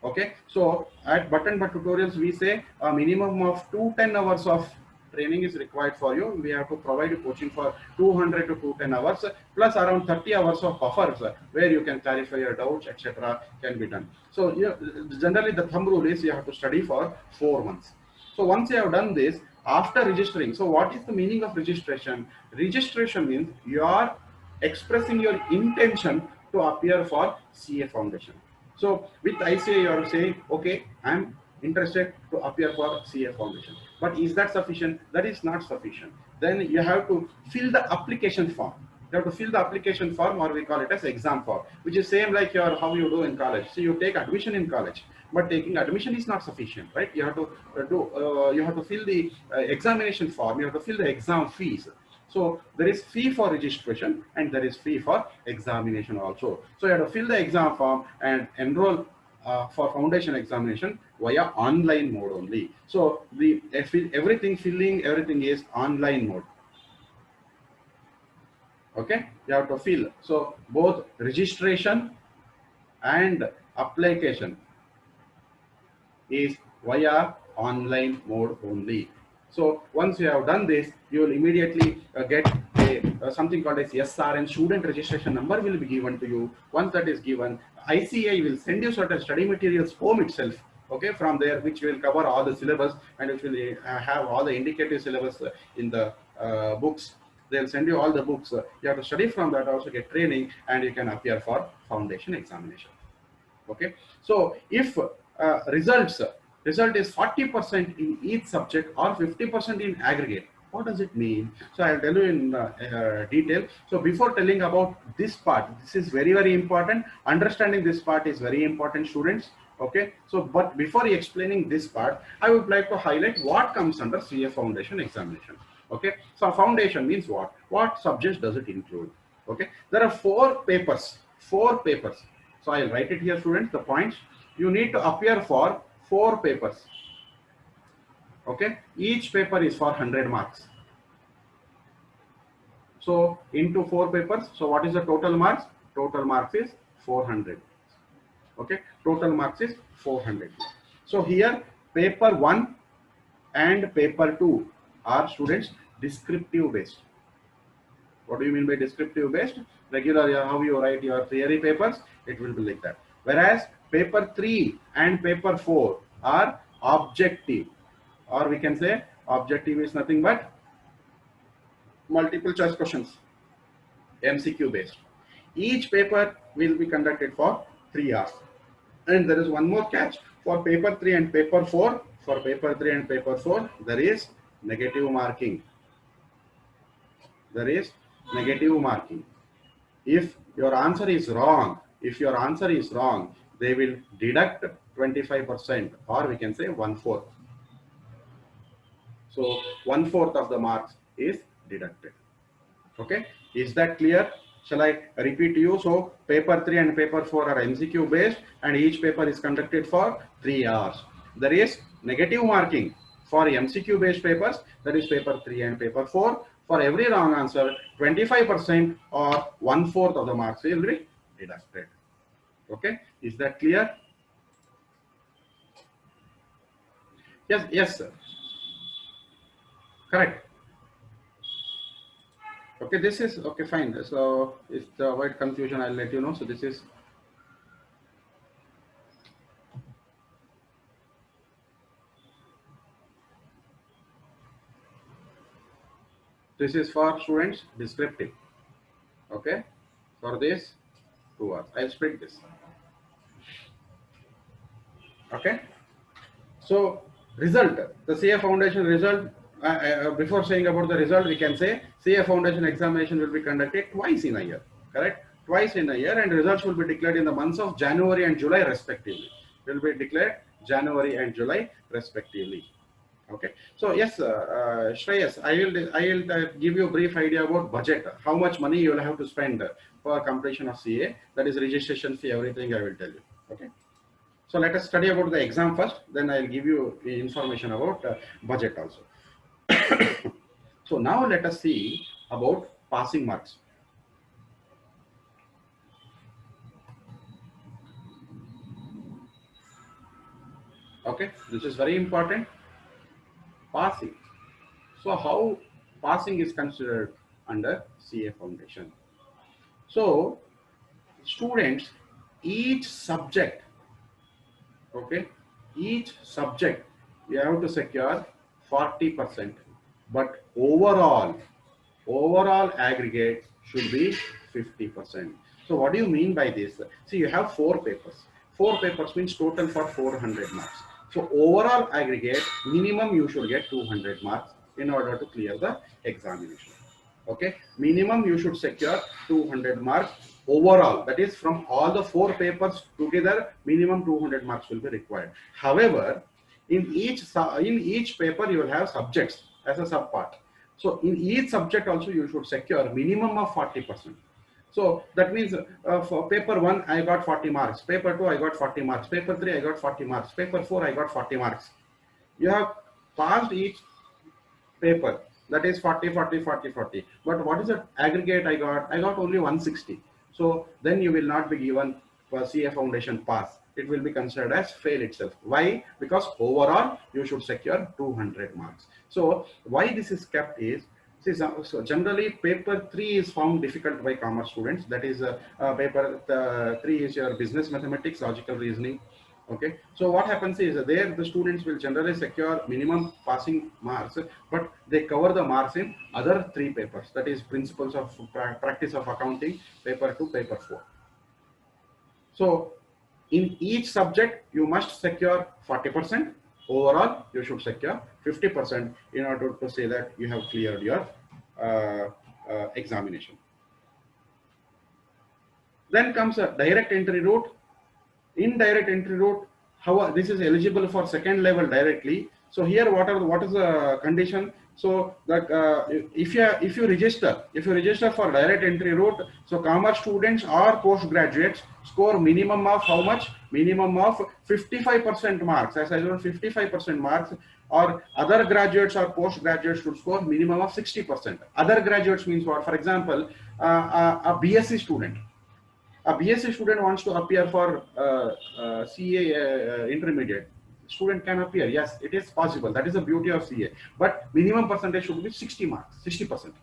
Okay, so at Button But Tutorials, we say a minimum of 210 hours of training is required for you. We have to provide you coaching for 200 to 210 hours, plus around 30 hours of buffers where you can clarify your doubts, etc. can be done. So generally the thumb rule is you have to study for 4 months. So once you have done this, after registering, so what is the meaning of registration? Registration means you are expressing your intention to appear for CA foundation. So with ICAI, you are saying, okay, I'm interested to appear for CA foundation. But is that sufficient? That is not sufficient. Then you have to fill the application form. You have to fill the application form, or we call it as exam form, which is same like how you do in college. So you take admission in college, but taking admission is not sufficient, right? You have to fill the examination form. You have to fill the exam fees. So there is fee for registration and there is fee for examination also. So you have to fill the exam form and enroll for foundation examination via online mode only. So filling everything is online mode. Okay, you have to fill. So both registration and application is via online mode only. So once you have done this, you will immediately get something called as SRN, student registration number will be given to you. Once that is given, ICAI will send you certain study materials home itself. Okay, from there, which will cover all the syllabus and which will have all the indicative syllabus in the books. They'll send you all the books. You have to study from that, also get training, and you can appear for foundation examination. Okay, so if result is 40% in each subject or 50% in aggregate, what does it mean? So I'll tell you in detail. So before telling about this part, this is very, very important. Understanding this part is very important, students. Okay, so but before explaining this part, I would like to highlight what comes under CA foundation examination. Okay, so foundation means what? What subjects does it include? Okay, there are 4 papers. 4 papers. So I'll write it here, students, the points. You need to appear for 4 papers. Okay, each paper is for 100 marks. So into 4 papers. So what is the total marks? Total marks is 400. Okay, total marks is 400. So here paper 1 and paper 2 are students descriptive based. What do you mean by descriptive based? Regular, how you write your theory papers, it will be like that. Whereas paper 3 and paper 4 are objective, or we can say objective is nothing but multiple choice questions, MCQ based. Each paper will be conducted for 3 hours. And there is one more catch for paper 3 and paper 4. For paper 3 and paper 4, there is negative marking. There is negative marking. If your answer is wrong, they will deduct 25%, or we can say 1/4. So 1/4 of the marks is deducted. Okay, is that clear? Shall I repeat to you? So paper 3 and paper 4 are MCQ based, and each paper is conducted for 3 hours. There is negative marking for MCQ based papers, that is paper 3 and paper 4. For every wrong answer, 25% or 1/4 of the marks will be deducted. Okay, is that clear? Yes, sir. Correct. Okay, this is okay, fine. So if to avoid confusion, I'll let you know. So this is for students descriptive. Okay, for this 2 hours, I'll split this. Okay, so result, the CA Foundation result. Before saying about the result, we can say CA Foundation examination will be conducted twice in a year, correct? Twice in a year, and results will be declared in the months of January and July respectively. Will be declared January and July respectively. Okay, so yes, Shreyas, I will give you a brief idea about budget. How much money you will have to spend for completion of CA, that is registration fee, everything I will tell you. Okay, so let us study about the exam first, then I will give you the information about budget also. So now let us see about passing marks. Okay, this is very important. Passing. So how passing is considered under CA Foundation? So students, each subject, okay, each subject you have to secure 40%, but overall aggregate should be 50%. So what do you mean by this? See, you have 4 papers. 4 papers means total for 400 marks. So overall aggregate, minimum you should get 200 marks in order to clear the examination. Okay, minimum you should secure 200 marks overall. That is, from all the 4 papers together, minimum 200 marks will be required. However, in each paper you will have subjects as a subpart. So in each subject also you should secure minimum of 40%. So that means for paper 1 I got 40 marks, paper 2 I got 40 marks, paper 3 I got 40 marks, paper 4 I got 40 marks. You have passed each paper, that is 40, 40, 40, 40. But what is the aggregate I got? I got only 160. So then you will not be given for CA Foundation pass. It will be considered as fail itself. Why? Because overall you should secure 200 marks. So why this is kept is, see, so generally paper 3 is found difficult by commerce students. That is paper 3 is your business mathematics, logical reasoning. Okay, so what happens is there the students will generally secure minimum passing marks, but they cover the marks in other 3 papers. That is principles of practice of accounting, paper 2, paper 4. So in each subject you must secure 40%. Overall you should secure 50% in order to say that you have cleared your examination. Then comes a direct entry route. In direct entry route, how this is eligible for second level directly. So here what is the condition? So that if you register for direct entry route, so commerce students or postgraduates score minimum of how much? Minimum of 55% marks. As I told, 55% marks. Or other graduates or postgraduates should score minimum of 60%. Other graduates means what? For example, a BSc student. A BSc student wants to appear for CA intermediate. Student can appear. Yes, it is possible. That is the beauty of CA. But minimum percentage should be 60 marks, 60%.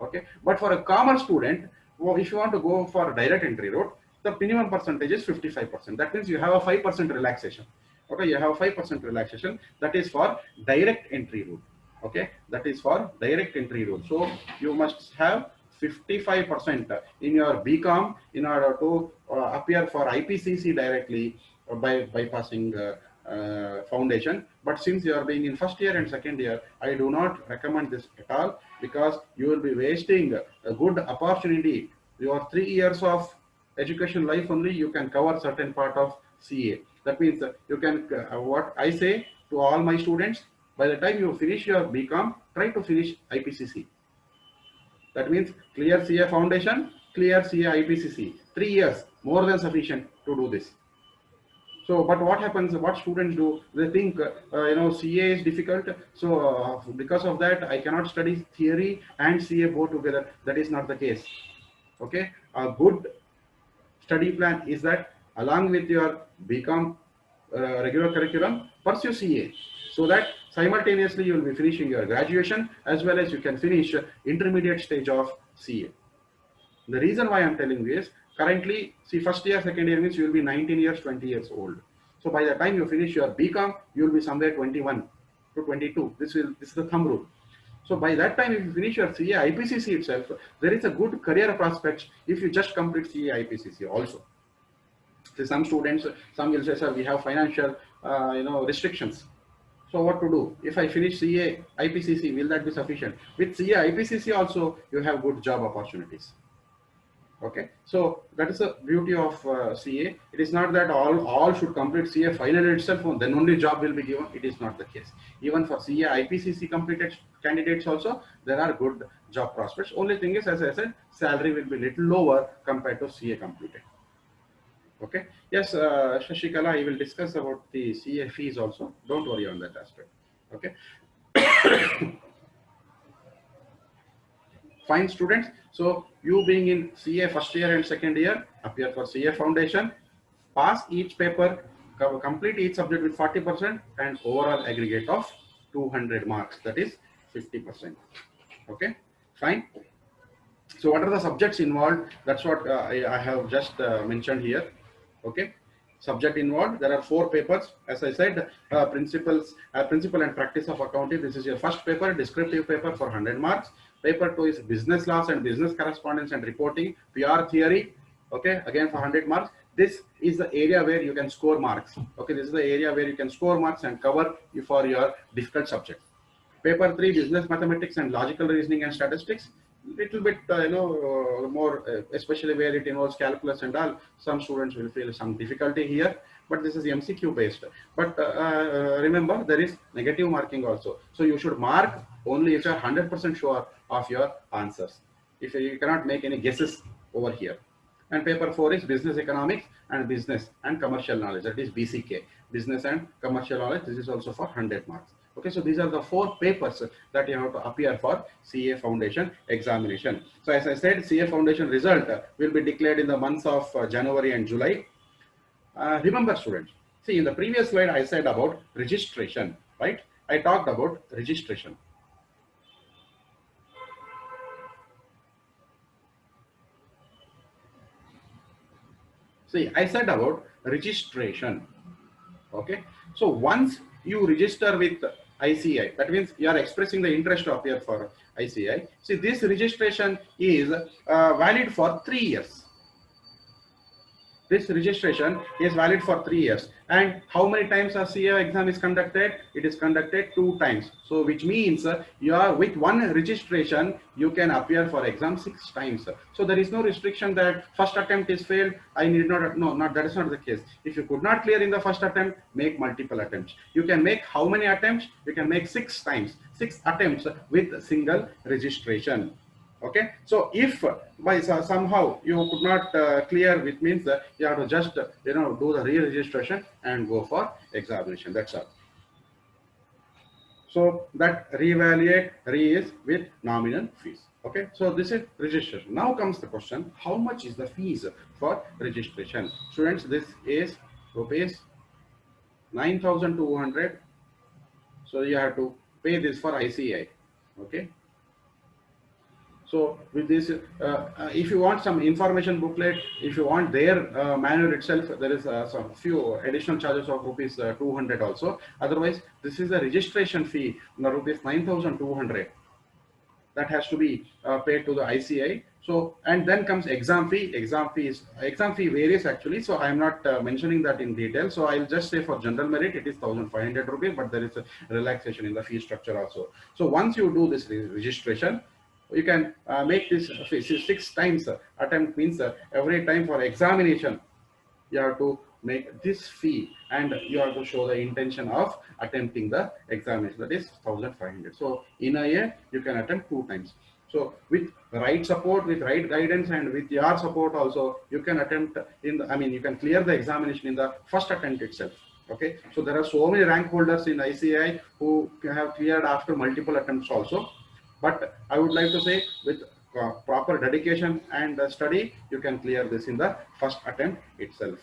Okay. But for a commerce student, well, if you want to go for direct entry route, the minimum percentage is 55%. That means you have a 5% relaxation. Okay, you have 5% relaxation. That is for direct entry route. Okay, that is for direct entry route. So you must have 55% in your BCom in order to appear for IPCC directly by bypassing foundation. But since you are being in first year and second year, I do not recommend this at all, because you will be wasting a good opportunity. Your 3 years of education life only you can cover certain part of CA. That means you can, what I say to all my students, by the time you finish your BCom, try to finish IPCC. That means clear CA foundation, clear CA IPCC. 3 years, more than sufficient to do this. So, but what happens, what students do, they think, CA is difficult. So because of that, I cannot study theory and CA both together. That is not the case. Okay. A good study plan is that along with your BCom regular curriculum, pursue CA, so that simultaneously you will be finishing your graduation as well as you can finish intermediate stage of CA. The reason why I'm telling you is, currently, see, first year, second year means you will be 19 years, 20 years old. So by the time you finish your BCom, you will be somewhere 21 to 22. This is the thumb rule. So by that time, if you finish your CA IPCC itself, there is a good career prospects if you just complete CA IPCC also. So some students, some will say, sir, we have financial, restrictions. So what to do? If I finish CA IPCC, will that be sufficient? With CA IPCC also, you have good job opportunities. Okay, so that is the beauty of CA. It is not that all should complete CA final itself, then only job will be given. It is not the case. Even for CA IPCC completed candidates also, there are good job prospects. Only thing is, as I said, salary will be little lower compared to CA completed. Okay. Yes, Shashikala, I will discuss about the CA fees also. Don't worry on that aspect. Okay. Fine, students. So you being in CA first year and second year, appear for CA foundation, pass each paper, complete each subject with 40% and overall aggregate of 200 marks. That is 50%. Okay. Fine. So what are the subjects involved? That's what I have just mentioned here. Okay. Subject involved, there are 4 papers. As I said, principle and practice of accounting. This is your first paper, descriptive paper for 100 marks. Paper 2 is business laws and business correspondence and reporting, PR theory. Okay, again for 100 marks. This is the area where you can score marks. Okay, this is the area where you can score marks and cover you for your difficult subject. Paper 3, business mathematics and logical reasoning and statistics. Little bit, more, especially where it involves calculus and all. Some students will feel some difficulty here, but this is MCQ based. But remember, there is negative marking also. So you should mark only if you are 100% sure of your answers. If you cannot make any guesses over here. And paper 4 is business economics and business and commercial knowledge. That is BCK, business and commercial knowledge. This is also for 100 marks. Okay, so these are the 4 papers that you have to appear for CA Foundation examination. So as I said, CA Foundation result will be declared in the months of January and July. Remember, students, see, in the previous slide I said about registration, right? I talked about registration. See, I said about registration. Okay, so once you register with ICI, that means you are expressing the interest to appear for ICI. See, this registration is valid for 3 years. This registration is valid for 3 years. And how many times a CA exam is conducted? It is conducted 2 times. So which means you are with one registration, you can appear for exam 6 times. So there is no restriction that first attempt is failed. I need not, no, not that is not the case. If you could not clear in the first attempt, make multiple attempts. You can make how many attempts? You can make 6 times, 6 attempts with single registration. Okay, so if by somehow you could not clear, which means you have to just do the re-registration and go for examination. That's all. So that reevaluate is with nominal fees. Okay, so this is registration. Now comes the question, how much is the fees for registration? Students, this is rupees 9,200. So you have to pay this for ICI. Okay. So with this, if you want some information booklet, if you want their manual itself, there is some few additional charges of rupees 200 also. Otherwise, this is the registration fee, rupees 9,200. That has to be paid to the ICI. So, and then comes exam fee. Exam fee varies actually. So I am not mentioning that in detail. So I'll just say for general merit, it is 1,500 rupees, but there is a relaxation in the fee structure also. So once you do this registration, you can make this 6 times attempt, means every time for examination, you have to make this fee and you have to show the intention of attempting the examination, that is 1,500. So in a year you can attempt 2 times. So with right support, with right guidance, and with your support also, you can attempt in the, you can clear the examination in the first attempt itself. Okay, so there are so many rank holders in ICI who have cleared after multiple attempts also. But I would like to say, with proper dedication and study, you can clear this in the first attempt itself.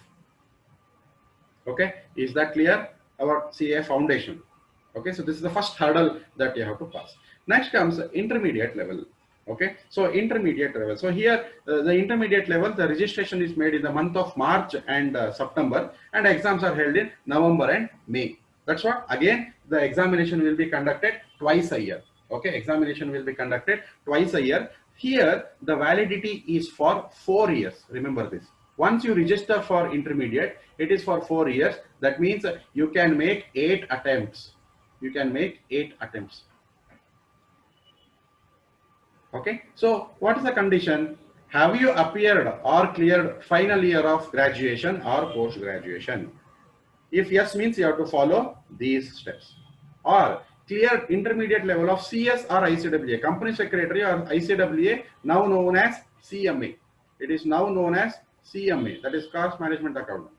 Okay, is that clear about CA foundation? Okay, so this is the first hurdle that you have to pass. Next comes intermediate level. Okay, so intermediate level. So here the intermediate level, the registration is made in the month of March and September, and exams are held in November and May. That's what, again, the examination will be conducted twice a year. Okay, examination will be conducted twice a year. Here the validity is for 4 years. Remember this. Once you register for intermediate, it is for 4 years. That means you can make 8 attempts. You can make 8 attempts. Okay, so what is the condition? Have you appeared or cleared final year of graduation or post graduation? If yes, means you have to follow these steps. Or cleared intermediate level of CS or ICWA, company secretary or ICWA, now known as CMA. It is now known as CMA, that is cost management accountant.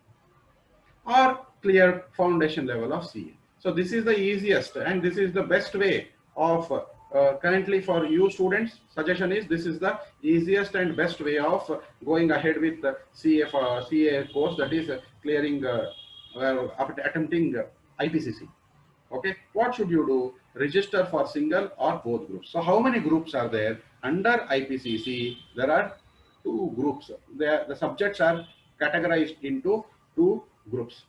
Or cleared foundation level of CA. So this is the easiest and this is the best way of currently for you students. Suggestion is, this is the easiest and best way of going ahead with the CA course, that is clearing attempting IPCC. Okay, what should you do? Register for single or both groups. So how many groups are there under IPCC? There are 2 groups. The subjects are categorized into 2 groups.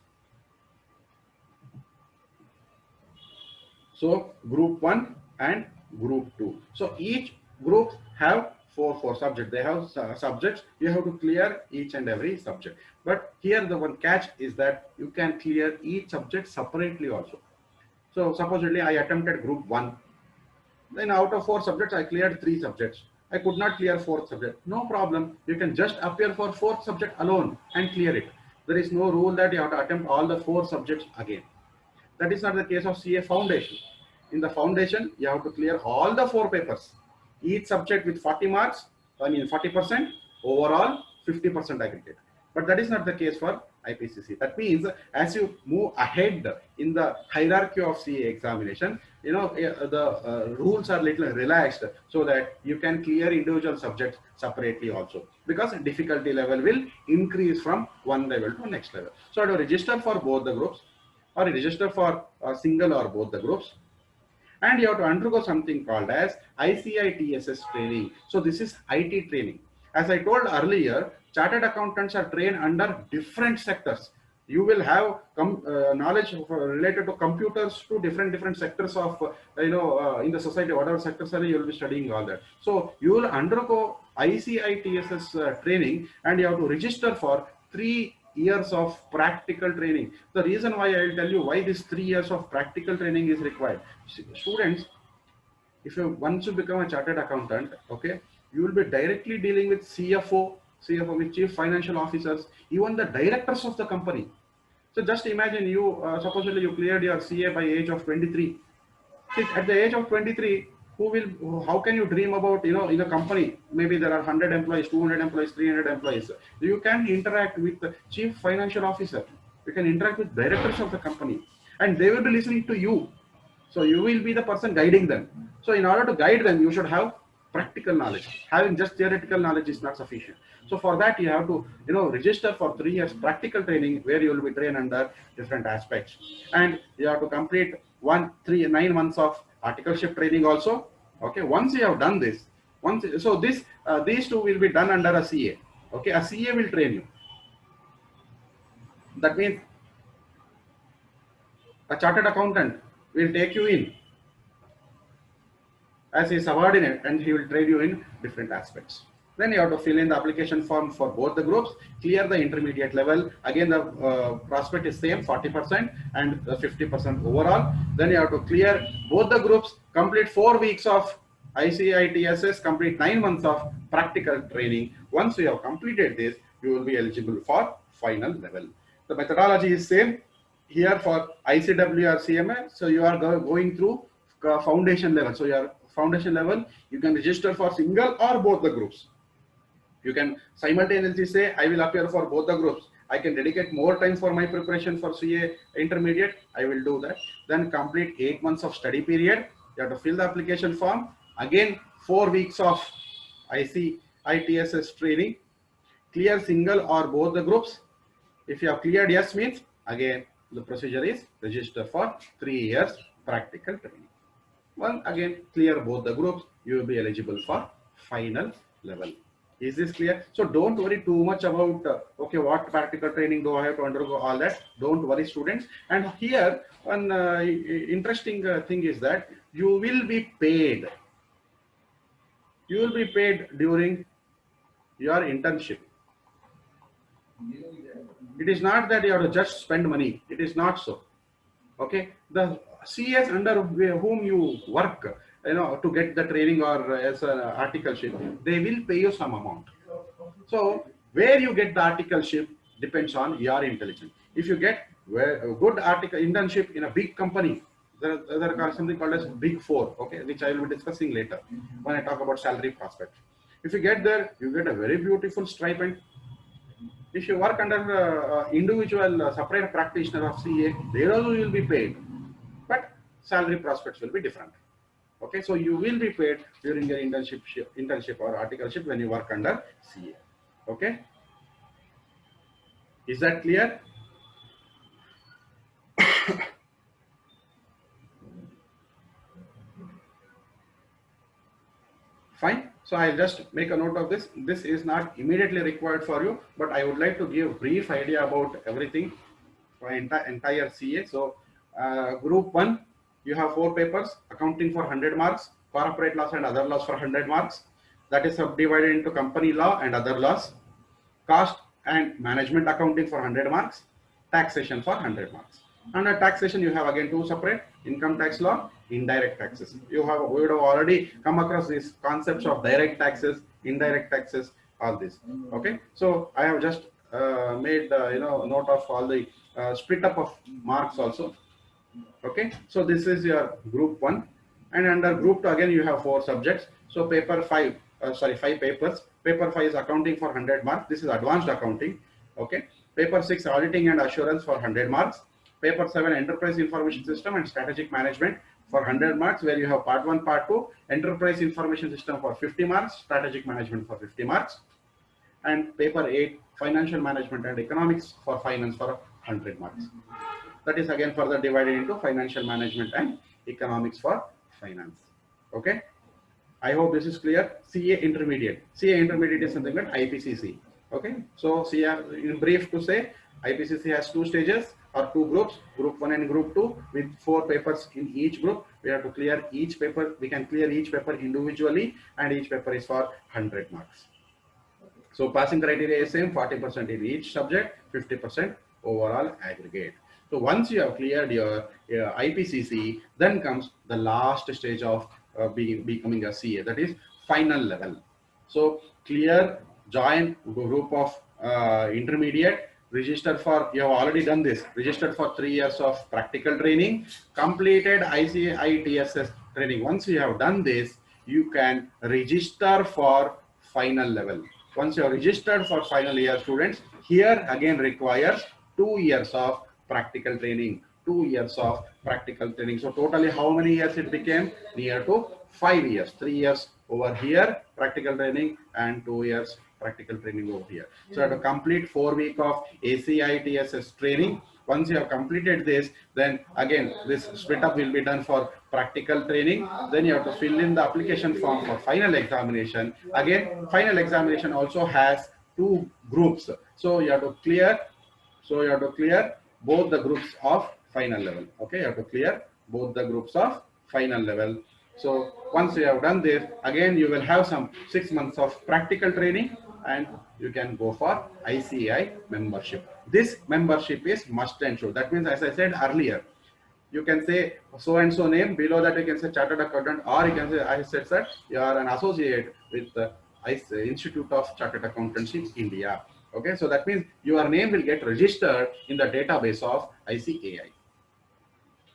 So group 1 and group 2. So each group have 4 subjects. They have subjects. You have to clear each and every subject. But here the one catch is that you can clear each subject separately also. So supposedly I attempted group 1. Then out of 4 subjects, I cleared 3 subjects. I could not clear 4th subject. No problem. You can just appear for 4th subject alone and clear it. There is no rule that you have to attempt all the 4 subjects again. That is not the case of CA foundation. In the foundation, you have to clear all the 4 papers. Each subject with 40 marks, 40%, overall 50% aggregate. But that is not the case for IPCC. That means as you move ahead in the hierarchy of CA examination, the rules are little relaxed so that you can clear individual subjects separately also, because difficulty level will increase from one level to next level. So to register for both the groups, or register for single or both the groups, and you have to undergo something called as ICI TSS training. So this is IT training. As I told earlier, chartered accountants are trained under different sectors. You will have knowledge related to computers to different sectors of in the society, whatever sectors are, you will be studying all that. So you will undergo ICI TSS training, and you have to register for 3 years of practical training. The reason why I will tell you why this 3 years of practical training is required. Students, if you once you become a chartered accountant, okay, you will be directly dealing with CFO with chief financial officers, even the directors of the company. So just imagine you, supposedly you cleared your CA by age of 23. See, at the age of 23, how can you dream about, in a company, maybe there are 100 employees, 200 employees, 300 employees. You can interact with the chief financial officer. You can interact with directors of the company, and they will be listening to you. So you will be the person guiding them. So in order to guide them, you should have practical knowledge. Having just theoretical knowledge is not sufficient. So for that, you have to, register for 3 years practical training where you will be trained under different aspects. And you have to complete 9 months of articleship training also. Okay, once you have done this, these two will be done under a CA. Okay, a CA will train you. That means a chartered accountant will take you in as a subordinate and he will train you in different aspects. Then you have to fill in the application form for both the groups, clear the intermediate level. Again, the prospect is same, 40% and 50% overall. Then you have to clear both the groups, complete 4 weeks of ICITSS, complete 9 months of practical training. Once you have completed this, you will be eligible for final level. The methodology is same here for ICW or CMA. So you are going through foundation level. So your foundation level, you can register for single or both the groups. You can simultaneously say, I will appear for both the groups. I can dedicate more time for my preparation for CA intermediate. I will do that. Then complete 8 months of study period. You have to fill the application form. Again, 4 weeks of ICITSS training. Clear single or both the groups. If you have cleared yes means, again, the procedure is register for 3 years practical training. Well, again, clear both the groups, you will be eligible for final level. Is this clear? So don't worry too much about, okay, what practical training do I have to undergo, all that. Don't worry, students. And here, one interesting thing is that you will be paid. You will be paid during your internship. It is not that you have to just spend money. It is not so. Okay. The CS under whom you work, to get the training or as an articleship, they will pay you some amount. So where you get the articleship depends on your intelligence. If you get a good internship in a big company, there are something called as Big Four, okay, which I will be discussing later when I talk about salary prospect. If you get there, you get a very beautiful stipend. If you work under individual separate practitioner of CA, there also you will be paid, but salary prospects will be different. Okay, so you will be paid during your internship or articleship when you work under CA. Okay, is that clear? Fine. So I'll just make a note of this. This is not immediately required for you, but I would like to give brief idea about everything for entire CA. So group 1, you have 4 papers: accounting for 100 marks, corporate laws and other laws for 100 marks. That is subdivided into company law and other laws, cost and management accounting for 100 marks, taxation for 100 marks. Under taxation, you have again 2 separate: income tax law, indirect taxes. We would have already come across these concepts of direct taxes, indirect taxes, all this. Okay, so I have just made note of all the split up of marks also. Okay, so this is your group 1, and under group 2 again you have 4 subjects. So paper 5, 5 papers. Paper 5 is accounting for 100 marks. This is advanced accounting. Okay, paper 6, auditing and assurance for 100 marks. Paper 7, enterprise information system and strategic management for 100 marks, where you have part 1, part 2, enterprise information system for 50 marks, strategic management for 50 marks, and paper 8, financial management and economics for finance for 100 marks. That is again further divided into financial management and economics for finance. Okay, I hope this is clear. CA intermediate. CA intermediate is something like IPCC. Okay, so CA, in brief to say, IPCC has 2 stages or 2 groups, group 1 and group 2, with 4 papers in each group. We have to clear each paper. We can clear each paper individually, and each paper is for 100 marks. So passing criteria is same: 40% in each subject, 50% overall aggregate. So once you have cleared your IPCC, then comes the last stage of becoming a CA, that is final level. So clear, join group of intermediate, register for, you have already done this, registered for 3 years of practical training, completed ICITSS training. Once you have done this, you can register for final level. Once you are registered for final year, students, here again requires 2 years of practical training. 2 years of practical training. So totally how many years it became? Near to 5 years. 3 years over here, practical training, and 2 years practical training over here. So you have to complete 4 weeks of ACI TSS training. Once you have completed this, then again this split up will be done for practical training. Then you have to fill in the application form for final examination. Again, final examination also has 2 groups. So you have to clear. So you have to clear both the groups of final level. Okay, you have to clear both the groups of final level. So once you have done this, again you will have some 6 months of practical training, and you can go for ICAI membership. This membership is must and should. That means, as I said earlier, you can say so and so name, below that you can say chartered accountant, or you can say I said sir, you are an associate with the Institute of Chartered Accountancy India. Okay, so that means your name will get registered in the database of ICAI.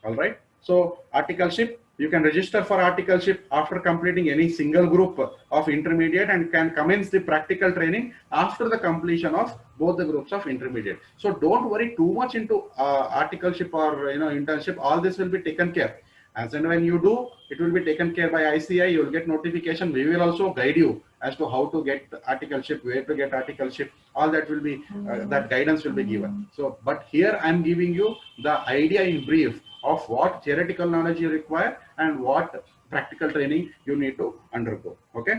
All right. So articleship, you can register for articleship after completing any single group of intermediate, and can commence the practical training after the completion of both the groups of intermediate. So don't worry too much into articleship or internship. All this will be taken care. As and when you do, it will be taken care by ICAI. You will get notification. We will also guide you as to how to get articleship, where to get articleship. All that will be that guidance will be given. So, but here I am giving you the idea in brief of what theoretical knowledge you require and what practical training you need to undergo. Okay,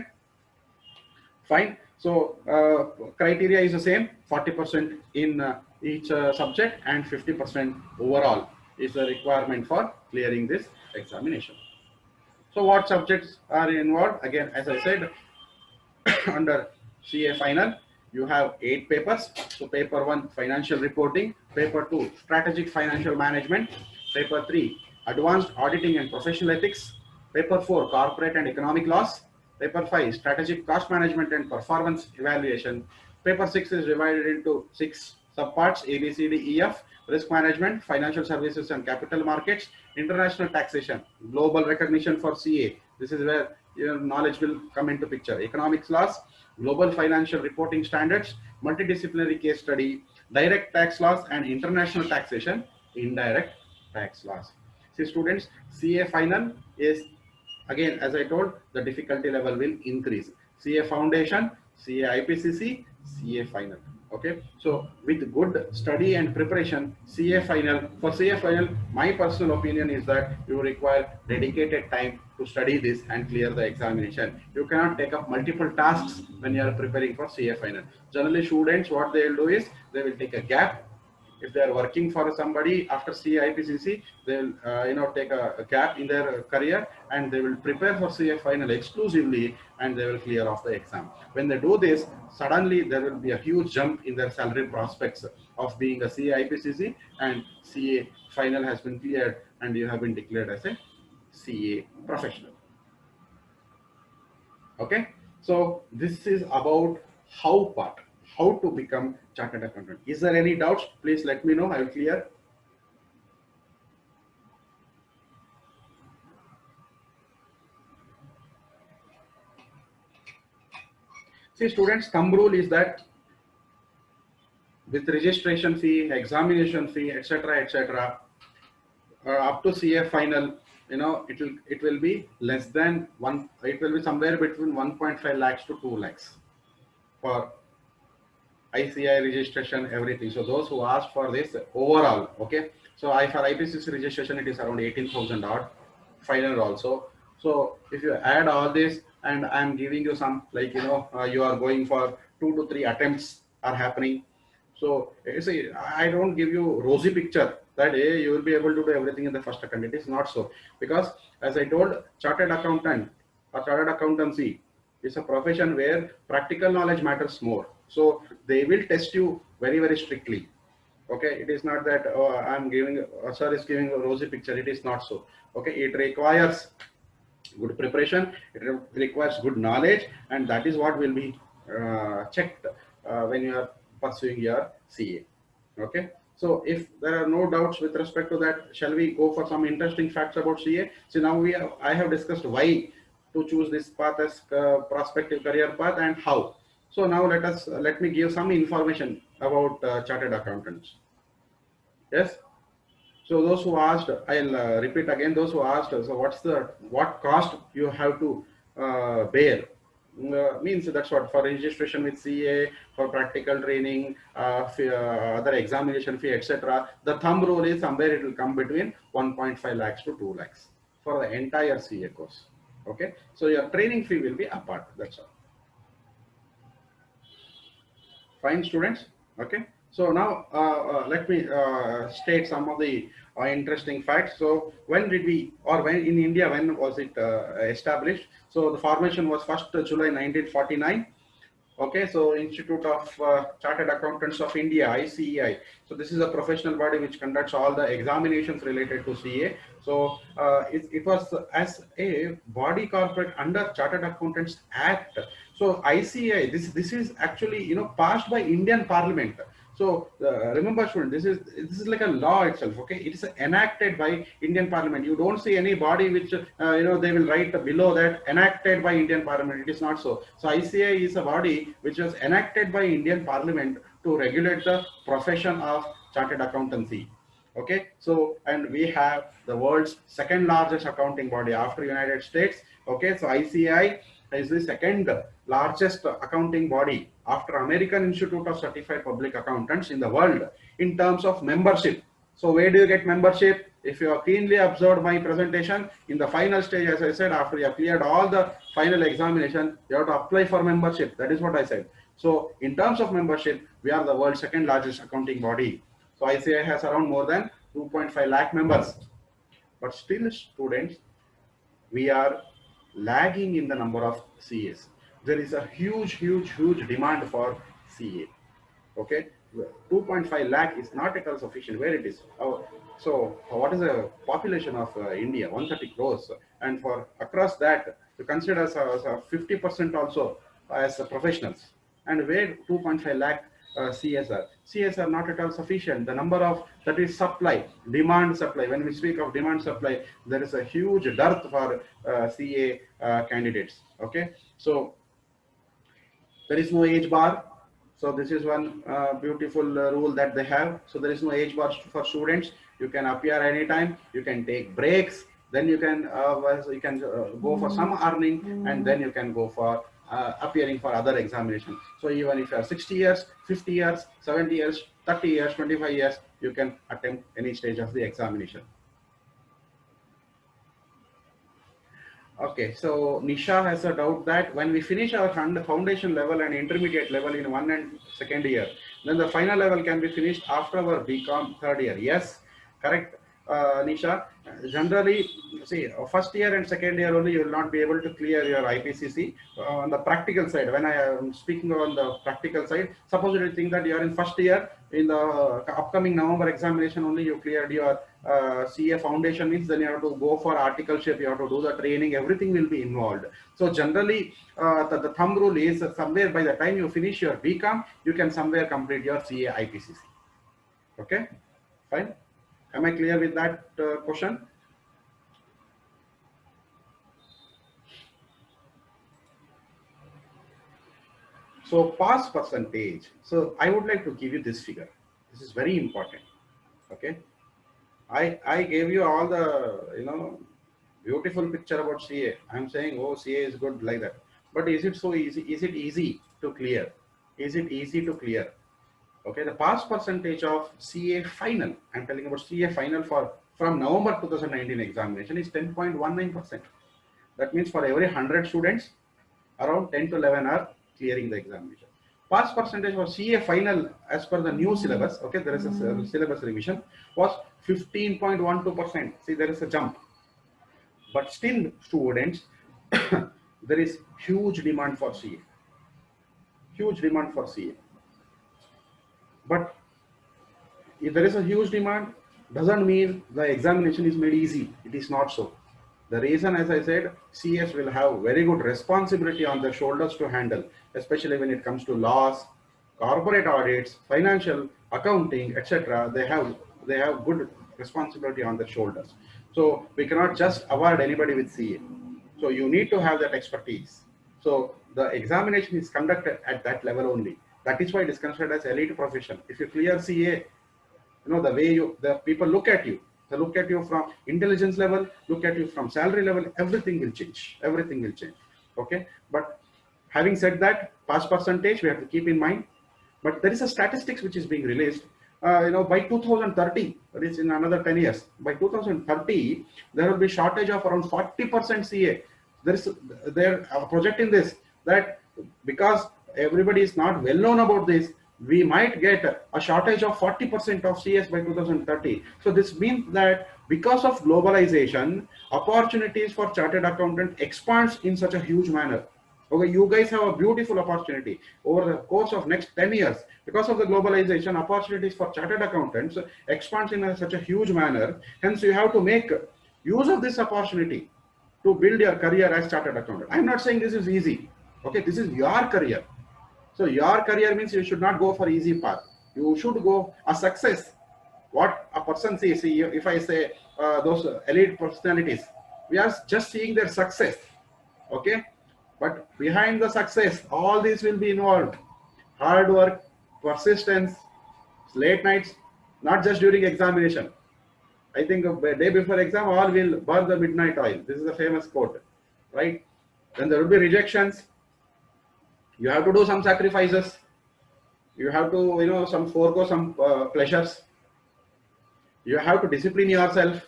fine. So criteria is the same: 40% in each subject and 50% overall is the requirement for clearing this examination. So what subjects are involved? Again, as I said, under CA final, you have 8 papers. So paper 1, financial reporting; paper 2, strategic financial management; paper 3, advanced auditing and professional ethics; paper 4, corporate and economic laws; paper 5, strategic cost management and performance evaluation; paper 6 is divided into 6 subparts: A, B, C, D, E, F; risk management, financial services and capital markets; international taxation, global recognition for CA. This is where your knowledge will come into picture; economics laws, global financial reporting standards, multidisciplinary case study, direct tax laws, and international taxation, indirect tax laws. See students, CA final is, again as I told, the difficulty level will increase. CA foundation, CA IPCC, CA final. Okay, so with good study and preparation, CA final, for CA final, my personal opinion is that you require dedicated time to study this and clear the examination. You cannot take up multiple tasks when you are preparing for CA final. Generally, students, what they will do is they will take a gap. If they are working for somebody after CA IPCC, they will take a gap in their career, and they will prepare for CA final exclusively, and they will clear off the exam. When they do this, suddenly there will be a huge jump in their salary prospects of being a CA IPCC, and CA final has been cleared, and you have been declared as a CA professional. Okay, so this is about how to become chartered accountant. Is there any doubts? Please let me know. I will clear. See students, thumb rule is that with registration fee, examination fee, etc., up to CA final, it will be less than one. It will be somewhere between 1.5 lakhs to 2 lakhs for ICAI registration, everything. So those who ask for this overall, okay. So for IPCC registration, it is around 18,000 odd, final also. So if you add all this, and I'm giving you some, like, you are going for 2 to 3 attempts are happening. So see, I don't give you rosy picture that hey, you will be able to do everything in the first attempt. It is not so, because as I told, chartered accountant or chartered accountancy is a profession where practical knowledge matters more. So they will test you very, very strictly. Okay, it is not that I'm giving, sir is giving a rosy picture. It is not so. Okay, it requires good preparation. It requires good knowledge, and that is what will be checked when you are pursuing your CA. Okay, so if there are no doubts with respect to that, shall we go for some interesting facts about CA? So now I have discussed why to choose this path as prospective career path and how. So now let me give some information about chartered accountants. Yes. So those who asked, I'll repeat again. Those who asked, so what cost you have to bare. Means that's what for registration with CA, for practical training, other examination fee, etc. The thumb rule is somewhere it will come between 1.5 lakhs to 2 lakhs for the entire CA course. Okay, so your training fee will be apart. That's all. Fine, students. Okay. So now let me state some of the interesting facts. So when did we, or when in India, when was it established? So the formation was 1st July 1949. Okay, so Institute of Chartered Accountants of India, ICAI. So this is a professional body which conducts all the examinations related to CA. So it was as a body corporate under Chartered Accountants Act. So ICAI, this is actually passed by Indian Parliament. So remember, student, this is like a law itself. Okay, it is enacted by Indian Parliament. You don't see any body which they will write below that enacted by Indian Parliament. It is not so. So ICAI is a body which was enacted by Indian Parliament to regulate the profession of chartered accountancy. Okay, so and we have the world's second largest accounting body after United States. Okay, so ICAI is the second largest accounting body after American Institute of Certified Public Accountants in the world in terms of membership. So where do you get membership? If you have keenly observed my presentation, in the final stage, as I said, after you have cleared all the final examination, you have to apply for membership. That is what I said. So in terms of membership, we are the world's second largest accounting body. So ICAI has around more than 2.5 lakh members. But still, students, we are lagging in the number of CAs. There is a huge demand for CA. Okay, 2.5 lakh is not at all sufficient. Where it is? So what is the population of India? 130 crores, and for across that, to consider as 50% also as professionals. And where 2.5 lakh CAs are? CAs are not at all sufficient. The number of, that is supply, demand supply. When we speak of demand supply, there is a huge dearth for CA candidates. Okay, so there is no age bar. So this is one beautiful rule that they have. So there is no age bar for students. You can appear anytime. You can take breaks. Then you can go for some earning, and then you can go for appearing for other examinations. So even if you are 60 years, 50 years, 70 years, 30 years, 25 years, you can attempt any stage of the examination. Okay, so Nisha has a doubt that when we finish our foundation level and intermediate level in 1 and 2nd year, then the final level can be finished after our BCom 3rd year. Yes, correct, Nisha. Generally, see, 1st year and 2nd year only you will not be able to clear your IPCC. On the practical side, when I am speaking on the practical side, suppose you think that you are in 1st year, in the upcoming November examination only you cleared your CA foundation, means then you have to go for articleship, you have to do the training, everything will be involved. So generally the thumb rule is somewhere by the time you finish your BCom, you can somewhere complete your CA IPCC. Okay, fine. Am I clear with that question? So pass percentage. So I would like to give you this figure. This is very important. Okay. I gave you all the beautiful picture about CA. I'm saying, oh, CA is good like that. But is it so easy? Is it easy to clear? Is it easy to clear? Okay, the pass percentage of CA final, I'm telling about CA final from November 2019 examination is 10.19%. That means for every 100 students, around 10 to 11 are clearing the examination. Pass percentage for CA final as per the new syllabus, okay, there is a syllabus revision, was 15.12%. See, there is a jump. But still, students, there is huge demand for CA. Huge demand for CA. But if there is a huge demand, doesn't mean the examination is made easy. It is not so. The reason, as I said, CS will have very good responsibility on their shoulders to handle, especially when it comes to laws, corporate audits, financial, accounting, etc. They have good responsibility on their shoulders. So we cannot just award anybody with CA. So you need to have that expertise. So the examination is conducted at that level only. That is why it is considered as elite profession. If you clear CA, the way the people look at you, they look at you from intelligence level, look at you from salary level, everything will change. Everything will change. Okay, but having said that, pass percentage we have to keep in mind. But there is a statistics which is being released. By 2030, that is in another 10 years. By 2030, there will be shortage of around 40% CA. They're projecting this, that because everybody is not well known about this, we might get a shortage of 40% of CS by 2030. So this means that because of globalization, opportunities for chartered accountant expands in such a huge manner. Okay, you guys have a beautiful opportunity over the course of next 10 years. Because of the globalization, opportunities for chartered accountants expands in such a huge manner. Hence, you have to make use of this opportunity to build your career as chartered accountant. I'm not saying this is easy. Okay, this is your career. So your career means you should not go for easy path. You should go a success. What a person sees, if I say those elite personalities, we are just seeing their success. Okay, but behind the success, all these will be involved. Hard work, persistence, late nights, not just during examination. I think a day before exam, all will burn the midnight oil. This is a famous quote, right? Then there will be rejections. You have to do some sacrifices. You have to, some forego some pleasures. You have to discipline yourself.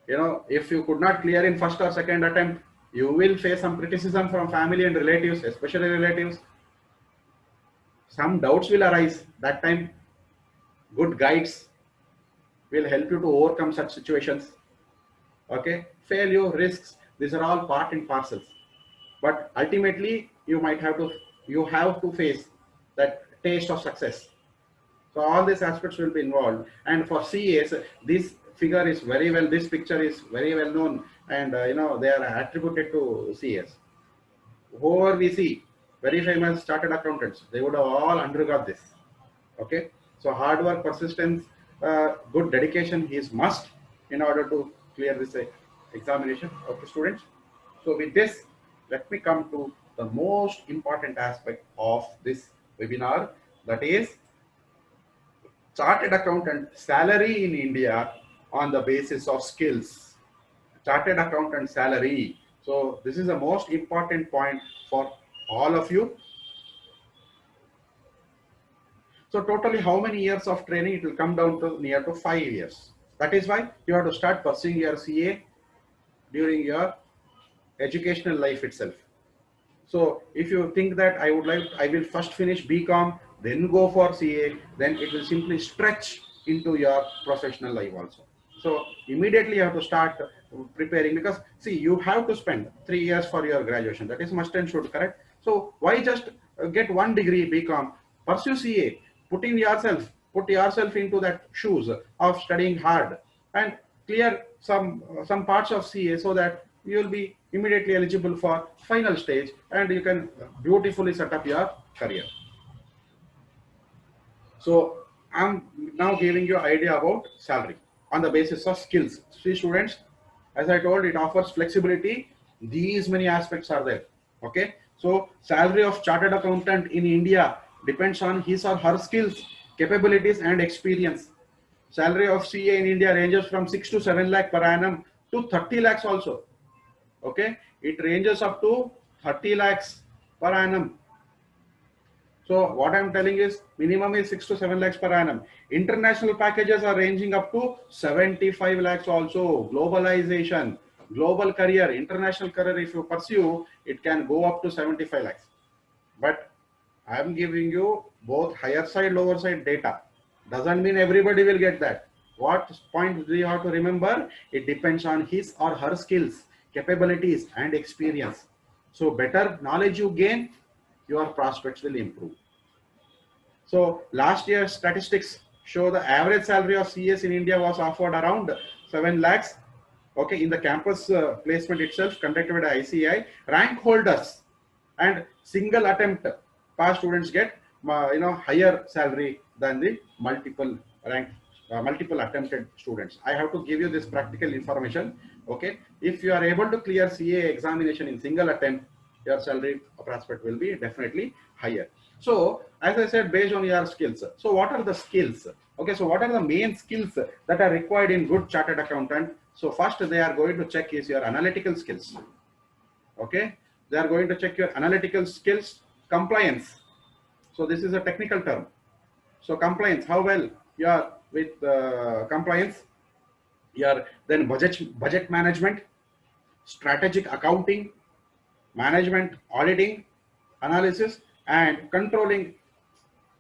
If you could not clear in first or second attempt, you will face some criticism from family and relatives, especially relatives. Some doubts will arise. That time, good guides will help you to overcome such situations. Okay, failure, risks, these are all part and parcels. But ultimately, you have to face that taste of success. So all these aspects will be involved. And for CAs, this figure is very well, this picture is very well known, and they are attributed to CAs. Whoever we see, very famous chartered accountants, they would have all undergone this. Okay, so hard work, persistence, good dedication is must in order to clear this examination of the students. So with this, let me come to the most important aspect of this webinar, that is chartered accountant salary in India on the basis of skills. Chartered accountant salary. So this is the most important point for all of you. So totally how many years of training? It will come down to near to 5 years. That is why you have to start pursuing your CA during your educational life itself. So if you think that I will first finish BCom, then go for CA, then it will simply stretch into your professional life also. So immediately you have to start preparing, because see, you have to spend 3 years for your graduation. That is must and should, correct? So why just get one degree BCom, pursue CA, put yourself into that shoes of studying hard and clear some parts of CA, so that you will be immediately eligible for final stage and you can beautifully set up your career. So I'm now giving you an idea about salary on the basis of skills. See students, as I told, it offers flexibility. These many aspects are there. Okay, so salary of chartered accountant in India depends on his or her skills, capabilities and experience. Salary of CA in India ranges from 6 to 7 lakh per annum to 30 lakhs also. Okay, it ranges up to 30 lakhs per annum. So what I'm telling is minimum is 6 to 7 lakhs per annum. International packages are ranging up to 75 lakhs also. Globalization, global career, international career, if you pursue, it can go up to 75 lakhs. But I'm giving you both higher side, lower side data. Doesn't mean everybody will get that. What point do you have to remember? It depends on his or her skills, capabilities and experience. So better knowledge you gain, your prospects will improve. So last year's statistics show the average salary of CS in India was offered around 7 lakhs. Okay, in the campus placement itself conducted by ICI, rank holders and single attempt pass students get higher salary than the multiple attempted students. I have to give you this practical information. Okay, if you are able to clear CA examination in single attempt, your salary prospect will be definitely higher. So as I said, based on your skills. So what are the skills? Okay, so what are the main skills that are required in good chartered accountant? So first they are going to check is your analytical skills. Okay, They are going to check your analytical skills, compliance. So this is a technical term. So compliance, how well you are with compliance. Your then budget management, strategic accounting, management auditing, analysis, and controlling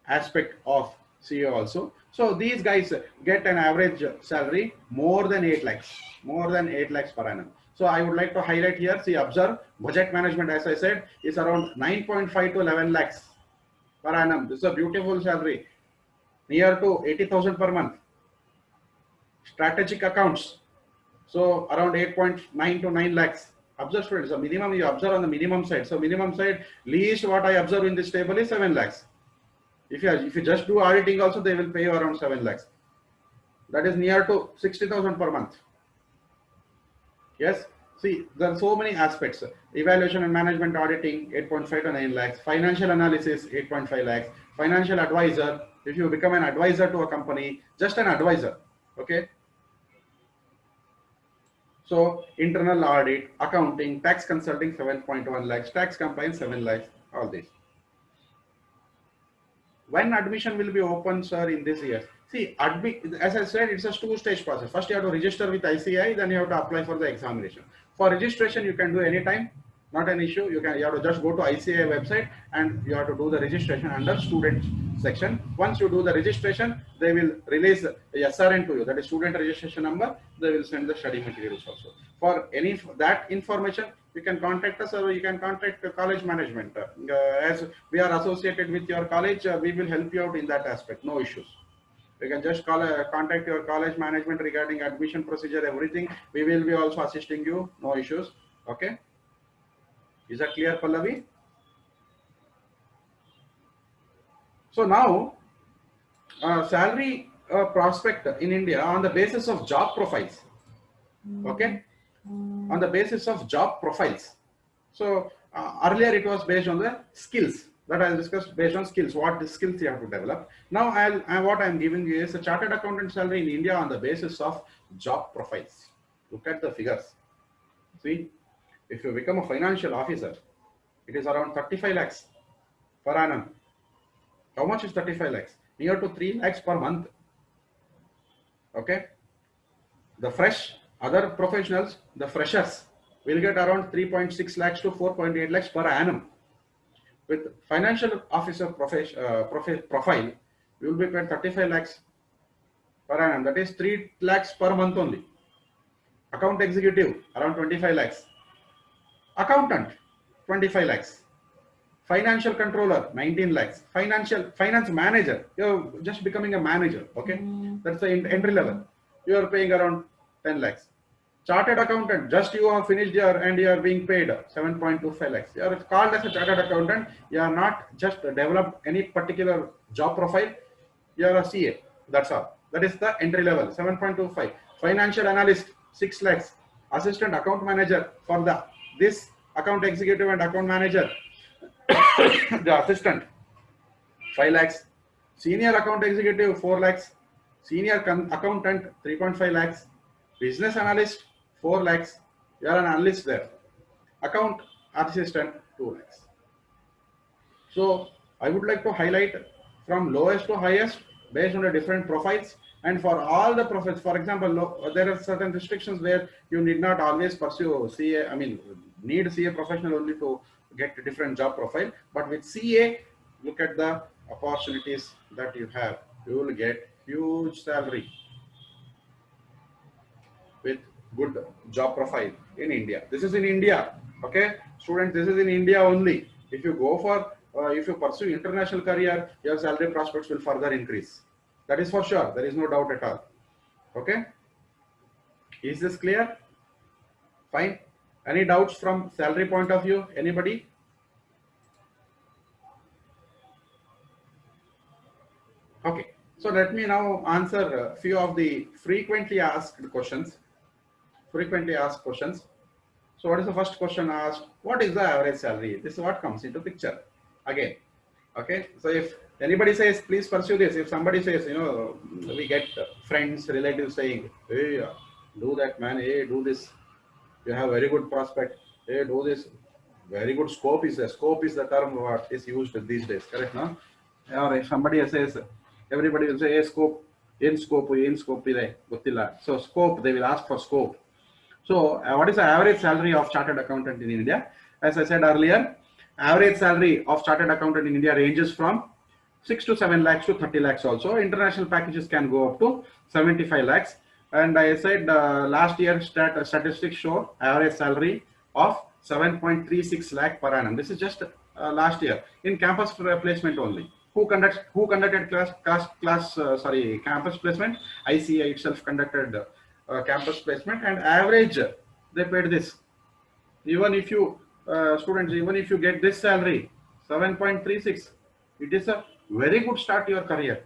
aspect of CEO also. So these guys get an average salary more than 8 lakhs, more than 8 lakhs per annum. So I would like to highlight here, see, observe, budget management, as I said, is around 9.5 to 11 lakhs per annum. This is a beautiful salary, near to 80,000 per month. Strategic accounts, so around 8.9 to 9 lakhs. Observe students, the minimum you observe on the minimum side. So minimum side, least what I observe in this table is 7 lakhs. If you just do auditing also, they will pay you around 7 lakhs. That is near to 60,000 per month. Yes. See, there are so many aspects. Evaluation and management auditing, 8.5 to 9 lakhs. Financial analysis, 8.5 lakhs. Financial advisor, if you become an advisor to a company, just an advisor. Okay. So internal audit, accounting, tax consulting, 7.1 lakhs, tax compliance, 7 lakhs, all this. When admission will be open, sir, in this year? See, as I said, it's a two-stage process. First, you have to register with ICAI, then you have to apply for the examination. For registration, you can do anytime, not an issue. You have to just go to ICAI website and you have to do the registration under student section. Once you do the registration, they will release a SRN to you, that is student registration number. They will send the study materials also. For any that information, you can contact us or you can contact the college management. As we are associated with your college, we will help you out in that aspect, no issues. You can just contact your college management regarding admission procedure, everything. We will be also assisting you, no issues. Okay. Is that clear, Pallavi? So now, salary prospect in India on the basis of job profiles. Okay. On the basis of job profiles. So earlier it was based on the skills that I discussed, based on skills, what the skills you have to develop. Now what I'm giving you is a chartered accountant salary in India on the basis of job profiles. Look at the figures. See, if you become a financial officer, it is around 35 lakhs per annum. How much is 35 lakhs? Near to 3 lakhs per month. Okay. The fresh, other professionals, the freshers will get around 3.6 lakhs to 4.8 lakhs per annum. With financial officer profile, we will be paid 35 lakhs per annum. That is 3 lakhs per month only. Account executive, around 25 lakhs. Accountant, 25 lakhs. Financial controller, 19 lakhs. Finance manager, you're just becoming a manager. Okay. That's the entry level. You are paying around 10 lakhs. Chartered accountant, just you have finished your and you are being paid 7.25 lakhs. You are called as a chartered accountant. You are not just developed any particular job profile. You are a CA. That's all. That is the entry level, 7.25. Financial analyst, 6 lakhs. Assistant account manager for this account executive and account manager, the assistant, 5 lakhs. Senior account executive, 4 lakhs. Senior accountant, 3.5 lakhs. Business analyst, 4 lakhs. You are an analyst there. Account assistant, 2 lakhs. So I would like to highlight from lowest to highest based on the different profiles. And for all the profiles, for example, there are certain restrictions where you need not always pursue CA, need CA professional only to get a different job profile. But with CA, look at the opportunities that you have. You will get huge salary with good job profile in India. This is in India. Okay, students, this is in India only. If you go for, if you pursue international career, your salary prospects will further increase. That is for sure. There is no doubt at all. Okay. Is this clear? Fine. Any doubts from salary point of view? Anybody? Okay. So let me now answer a few of the frequently asked questions. So what is the first question asked? What is the average salary? This is what comes into picture. Again. Okay. So if anybody says, please pursue this. If somebody says, we get friends, relatives saying, hey, do that, man. Hey, do this. You have very good prospect. Hey, do this. very good scope is the term what is used these days, correct? No? Or if somebody says, everybody will say, hey, scope, in scope ide, gottilla. So scope, they will ask for scope. So what is the average salary of chartered accountant in India? As I said earlier, average salary of chartered accountant in India ranges from 6 to 7 lakhs to 30 lakhs also. International packages can go up to 75 lakhs. And I said last year statistics show average salary of 7.36 lakh per annum. This is just last year in campus placement only. Who conducted campus placement? ICA itself conducted campus placement, and average they paid this. Even if you students, even if you get this salary 7.36, it is a very good start to your career.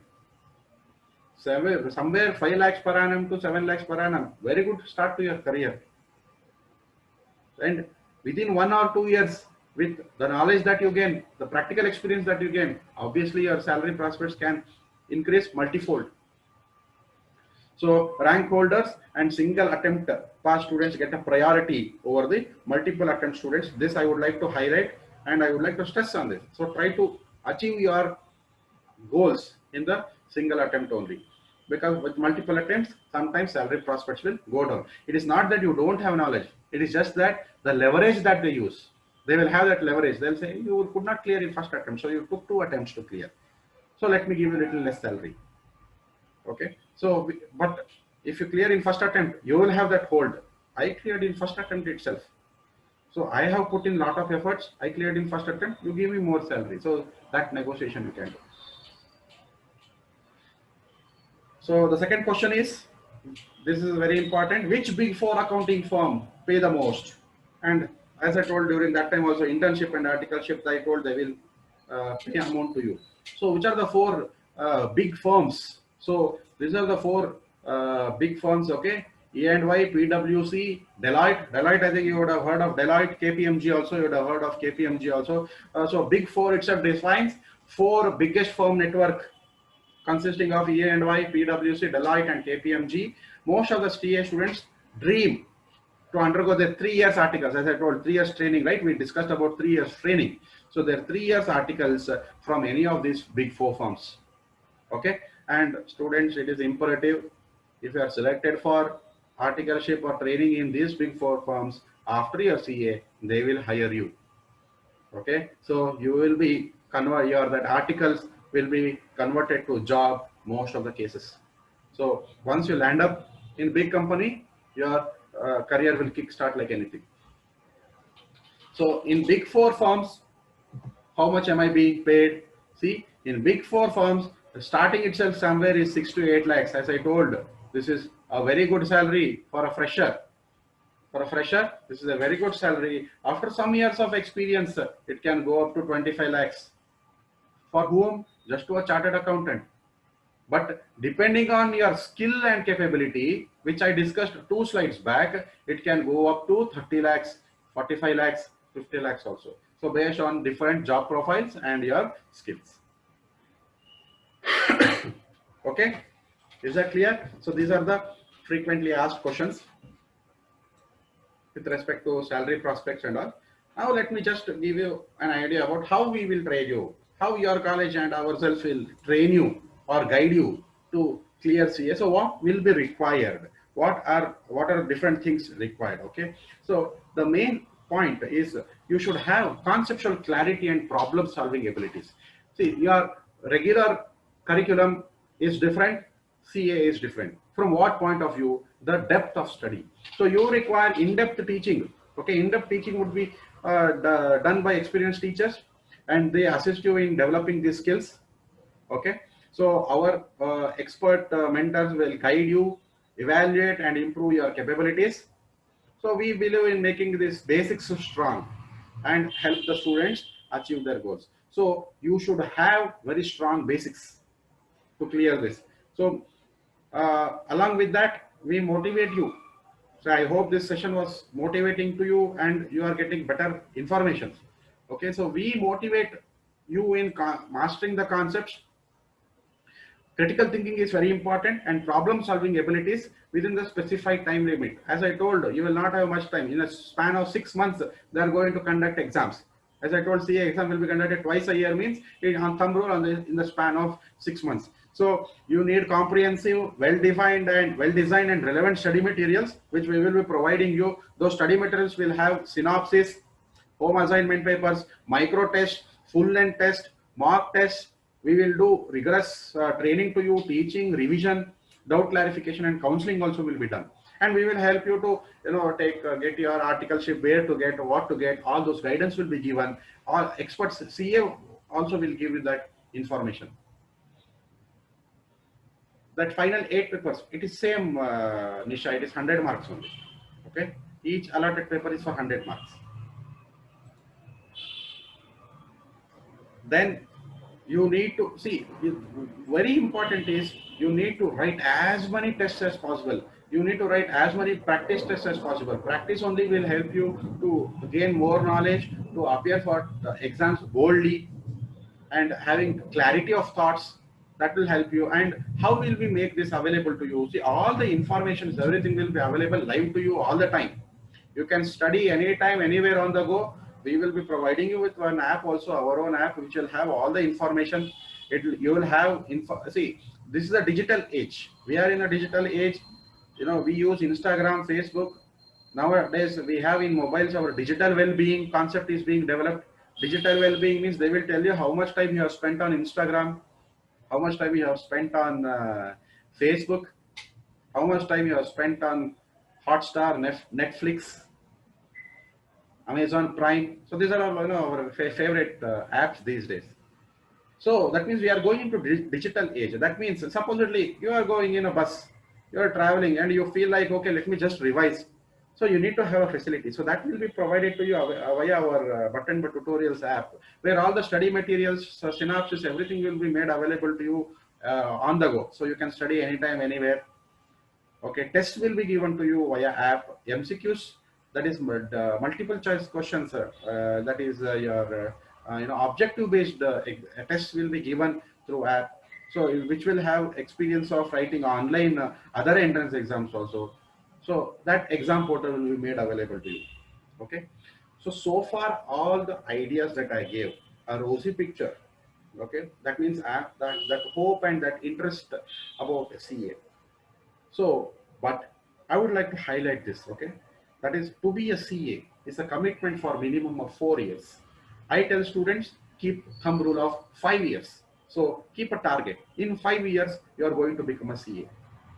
Somewhere 5 lakhs per annum to 7 lakhs per annum, very good start to your career. And within 1 or 2 years, with the knowledge that you gain, the practical experience that you gain, obviously your salary prospects can increase multifold. So rank holders and single attempt pass students get a priority over the multiple attempt students. This I would like to highlight, and I would like to stress on this. So try to achieve your goals in the single attempt only, because with multiple attempts, sometimes salary prospects will go down. It is not that you don't have knowledge. It is just that the leverage that they use, they will have that leverage. They'll say, you could not clear in first attempt, so you took 2 attempts to clear. So let me give you a little less salary. Okay. So, but if you clear in first attempt, you will have that hold. I cleared in first attempt itself. So I have put in lot of efforts. I cleared in first attempt. You give me more salary. So that negotiation you can do. So the second question is, this is very important. Which Big Four accounting firm pay the most? And as I told during that time also, internship and articleship, I told they will pay amount to you. So which are the 4 big firms? So these are the 4 big firms, okay? E&Y, PwC, Deloitte. Deloitte, I think you would have heard of Deloitte. KPMG also, you would have heard of KPMG also. So Big Four itself defines 4 biggest firm network consisting of E&Y, PwC, Deloitte, and KPMG. Most of the CA students dream to undergo the 3 years articles. As I told, 3 years training, right? We discussed about 3 years training. So there are 3 years articles from any of these Big Four firms, okay? And students, it is imperative, if you are selected for articleship or training in these Big Four firms, after your CA, they will hire you. Okay, so you will be that articles will be converted to job most of the cases. So once you land up in big company, your career will kickstart like anything. So in Big Four firms, how much am I being paid? See, in Big Four firms, starting itself somewhere is 6 to 8 lakhs. As I told, this is a very good salary for a fresher. For a fresher, this is a very good salary. After some years of experience, it can go up to 25 lakhs. For whom? Just to a chartered accountant. But depending on your skill and capability, which I discussed 2 slides back, it can go up to 30 lakhs, 45 lakhs, 50 lakhs also. So based on different job profiles and your skills. Okay, is that clear? So these are the frequently asked questions with respect to salary prospects and all. Now let me just give you an idea about how we will train you, how your college and ourselves will train you or guide you to clear CA. So what will be required? What are different things required? Okay, so the main point is you should have conceptual clarity and problem solving abilities. See, your regular curriculum is different, CA is different. From what point of view? The depth of study. So you require in-depth teaching. Okay, in-depth teaching would be done by experienced teachers, and they assist you in developing these skills. Okay, so our expert mentors will guide you, evaluate and improve your capabilities. So we believe in making these basics strong and help the students achieve their goals. So you should have very strong basics to clear this. So along with that, we motivate you. So I hope this session was motivating to you and you are getting better information. Okay, so we motivate you in mastering the concepts Critical thinking is very important, and problem solving abilities within the specified time limit. As I told, you will not have much time. In a span of 6 months, they are going to conduct exams. As I told, CA exam will be conducted twice a year, means on thumb rule in the span of 6 months. So you need comprehensive, well-defined and well-designed and relevant study materials, which we will be providing you. Those study materials will have synopsis, home assignment papers, micro test, full length test, mock test. We will do rigorous training to you, teaching, revision, doubt clarification, and counseling also will be done. And we will help you to, get your articleship, where to get, what to get. All those guidance will be given. All experts, CA also will give you that information. That final 8 papers, it is same, Nisha. It is 100 marks only. Okay, each allotted paper is for 100 marks. Then you need to see, very important is you need to write as many tests as possible. You need to write as many practice tests as possible. Practice only will help you to gain more knowledge, to appear for exams boldly, and having clarity of thoughts. That will help you. And how will we make this available to you? See, all the information, everything will be available live to you all the time. You can study anytime, anywhere on the go. We will be providing you with one app also, our own app, which will have all the information. You will have see, this is a digital age. We are in a digital age. We use Instagram, Facebook. Nowadays, we have in mobiles, our digital well-being concept is being developed. Digital well-being means they will tell you how much time you have spent on Instagram, how much time you have spent on Facebook, how much time you have spent on Hotstar, Netflix, Amazon Prime. So these are all our favorite apps these days. So that means we are going into digital age. That means supposedly you are going in a bus, you are traveling, and you feel like, okay, let me just revise. So you need to have a facility. So that will be provided to you via our Button But Tutorials app, where all the study materials, synopsis, everything will be made available to you on the go. So you can study anytime, anywhere. Okay, tests will be given to you via app. MCQs, that is multiple choice questions, that is your objective based tests will be given through app. So which will have experience of writing online other entrance exams also. So that exam portal will be made available to you. Okay, so far all the ideas that I gave are rosy picture. Okay, that means that hope and that interest about CA. So, but I would like to highlight this. Okay, that is, to be a CA is a commitment for minimum of 4 years. I tell students, keep thumb rule of 5 years. So keep a target. In 5 years, you are going to become a CA.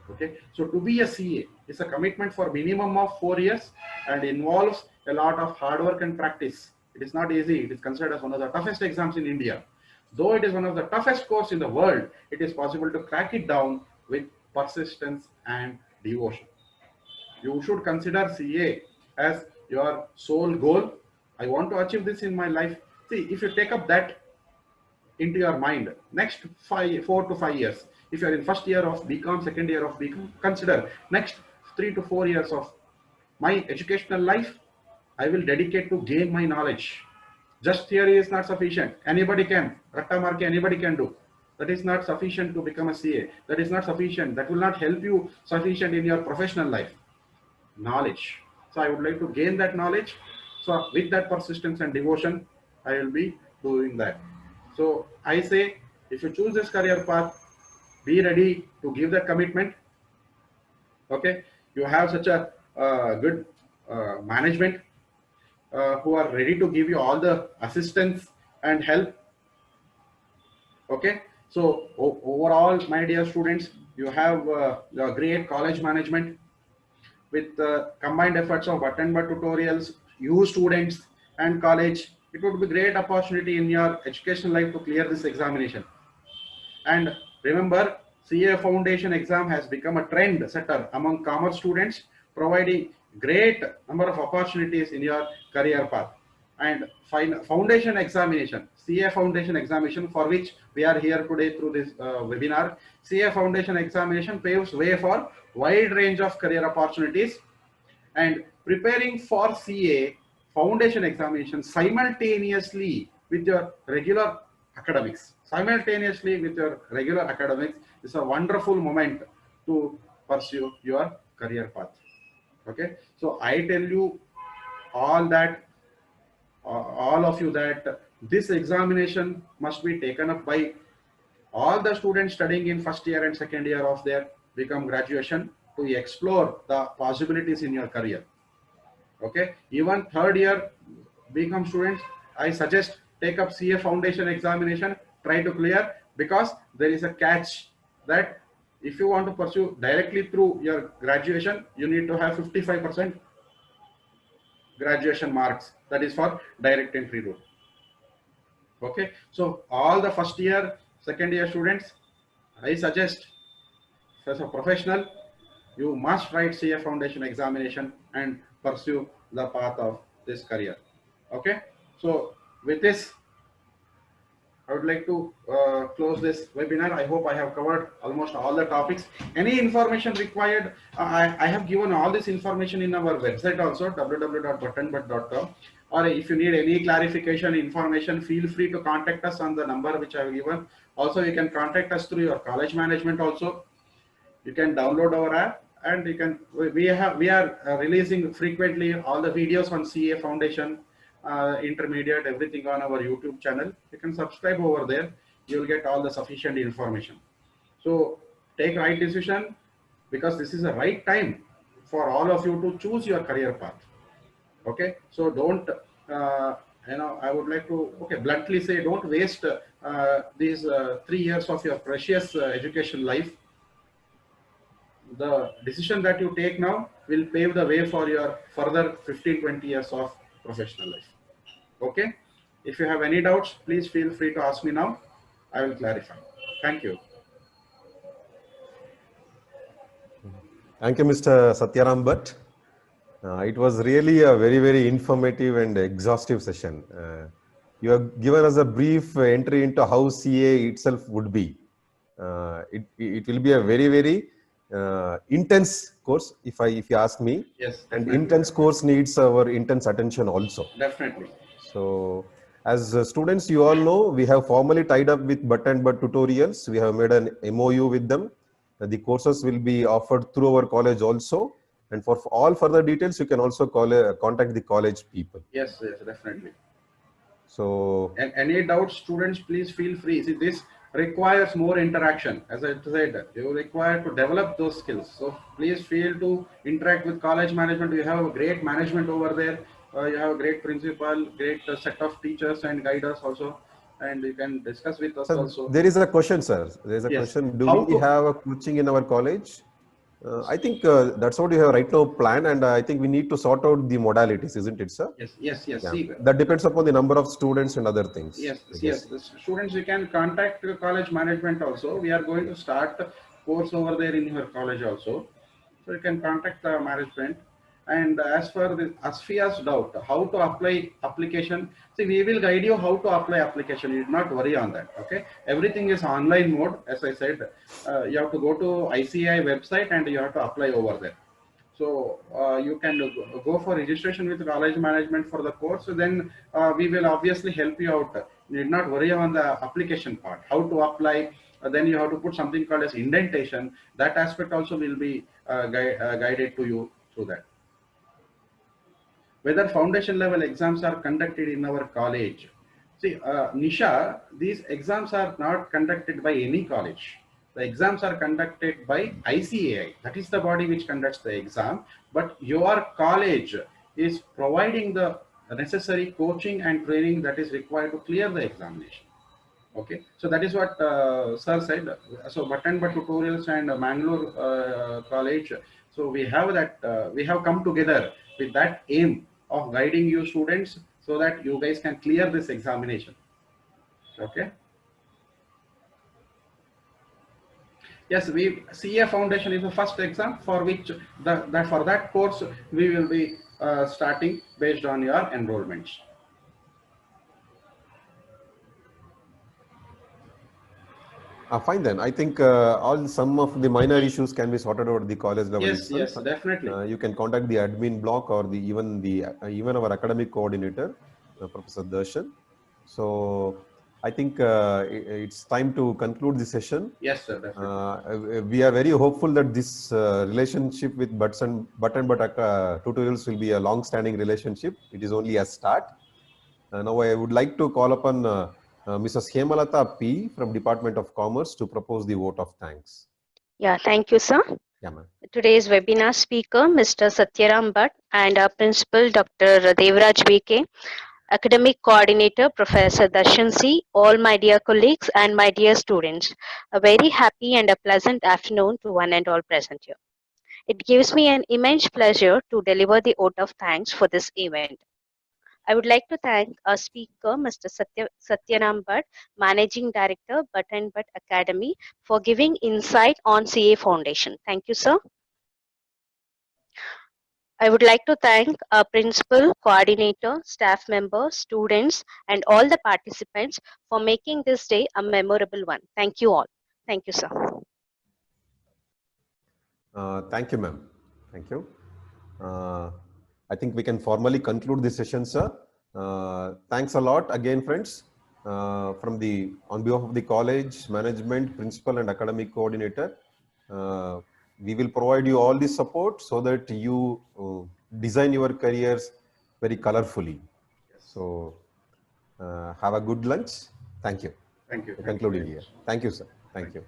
Okay, so to be a CA is a commitment for minimum of 4 years and involves a lot of hard work and practice. It is not easy. It is considered as one of the toughest exams in India. Though it is one of the toughest course in the world, it is possible to crack it down with persistence and devotion. You should consider CA as your sole goal. I want to achieve this in my life. See, if you take up that into your mind, next 4 to 5 years, if you are in first year of BCom, second year of BCom, consider next 3 to 4 years of my educational life, I will dedicate to gain my knowledge. Just theory is not sufficient. Anybody can, Ratta Marke, anybody can do. That is not sufficient to become a CA. That is not sufficient. That will not help you sufficient in your professional life. Knowledge. So I would like to gain that knowledge. So with that persistence and devotion, I will be doing that. So I say, if you choose this career path, be ready to give that commitment. Okay, you have such a good management who are ready to give you all the assistance and help. Okay, so overall, my dear students, you have a great college management with combined efforts of Button But Tutorials, you students and college. It would be a great opportunity in your educational life to clear this examination. And remember, CA Foundation exam has become a trend setter among commerce students, providing great number of opportunities in your career path. And foundation examination, CA Foundation examination, for which we are here today through this webinar. CA Foundation examination paves way for wide range of career opportunities, and preparing for CA Foundation examination simultaneously with your regular academics. Simultaneously with your regular academics It's a wonderful moment to pursue your career path. Okay, so I tell you all that, all of you, that this examination must be taken up by all the students studying in first year and second year of their become graduation to explore the possibilities in your career. Okay, even third year become students, I suggest take up CA foundation examination, try to clear, because there is a catch that if you want to pursue directly through your graduation, you need to have 55% graduation marks, that is for direct entry route. Okay, so all the first year second year students, I suggest as a professional, you must write CA foundation examination and pursue the path of this career. Okay, so with this I would like to close this webinar. I hope I have covered almost all the topics. Any information required, I have given all this information in our website also, www.buttonbut.com. Or if you need any clarification information, feel free to contact us on the number which I have given. Also, you can contact us through your college management also. You can download our app, and you can, we are releasing frequently all the videos on CA foundation, intermediate, everything on our YouTube channel. You can subscribe over there. You will get all the sufficient information. So take right decision, because this is the right time for all of you to choose your career path. Okay, so don't I would like to bluntly say, don't waste these 3 years of your precious education life. The decision that you take now will pave the way for your further 15-20 years of professional life. Okay, if you have any doubts, please feel free to ask me now. I will clarify. Thank you. Thank you, Mr. Satyaram Bhatt. It was really a very, very informative and exhaustive session. You have given us a brief entry into how CA itself would be. It will be a very, very intense course, if you ask me. Yes, and definitely. intense course needs our intense attention also. Definitely. So, as students, you all know, we have formally tied up with Bhatt and Bhatt Tutorials. We have made an MOU with them. The courses will be offered through our college also. And for all further details, you can also contact the college people. Yes, yes, definitely. So, and any doubts, students, please feel free. See, this requires more interaction. As I said, you require to develop those skills. So please feel to interact with college management. You have a great management over there. You have a great principal, great set of teachers and guiders also. And you can discuss with us also. There is a question, sir. There is a question. Do we have a coaching in our college? I think that's what you have right now planned, and I think we need to sort out the modalities, isn't it, sir? Yes, yes, yes. Yeah. See, that depends upon the number of students and other things. Yes, yes. The students, you can contact the college management also. We are going to start the course over there in your college also. So you can contact the management. And as for the Asfia's doubt, how to apply application, see, we will guide you how to apply application. You do not worry on that. Okay, everything is online mode. As I said, you have to go to ICAI website and you have to apply over there. So you can go for registration with college management for the course. So then we will obviously help you out. You need not worry on the application part, how to apply. Then you have to put something called as indentation. That aspect also will be guided to you through that. Whether foundation level exams are conducted in our college. See, Nisha, these exams are not conducted by any college. The exams are conducted by ICAI. That is the body which conducts the exam. But your college is providing the necessary coaching and training that is required to clear the examination. Okay, so that is what sir said. So Bhatt and Bhatt Tutorials and Mangalore College. So we have that. We have come together with that aim of guiding you students so that you guys can clear this examination. Okay. Yes, CA Foundation is the first exam for which for that course we will be starting based on your enrollments. Fine then. I think some of the minor issues can be sorted out at the college level. Yes, yes, definitely. You can contact the admin block or even our academic coordinator, Professor Darshan. So I think it's time to conclude the session. Yes, sir. Definitely. We are very hopeful that this relationship with Button tutorials will be a long-standing relationship. It is only a start. Now I would like to call upon Mrs. Hemalata P. from Department of Commerce to propose the vote of thanks. Yeah, thank you, sir. Yeah, ma'am. Today's webinar speaker, Mr. Satyaram Bhatt, and our principal, Dr. Devraj VK, academic coordinator, Professor Darshan C, all my dear colleagues and my dear students. A very happy and a pleasant afternoon to one and all present here. It gives me an immense pleasure to deliver the vote of thanks for this event. I would like to thank our speaker, Mr. Satyaram Bhatt, Managing Director, Bhatt and Bhatt Academy, for giving insight on CA Foundation. Thank you, sir. I would like to thank our principal, coordinator, staff members, students, and all the participants for making this day a memorable one. Thank you all. Thank you, sir. Thank you, ma'am. Thank you. I think we can formally conclude this session, sir. Thanks a lot again, friends. On behalf of the college, management, principal, and academic coordinator, we will provide you all the support so that you design your careers very colorfully. So have a good lunch. Thank you. Thank you. Concluding here. Thank you, sir. Thank you.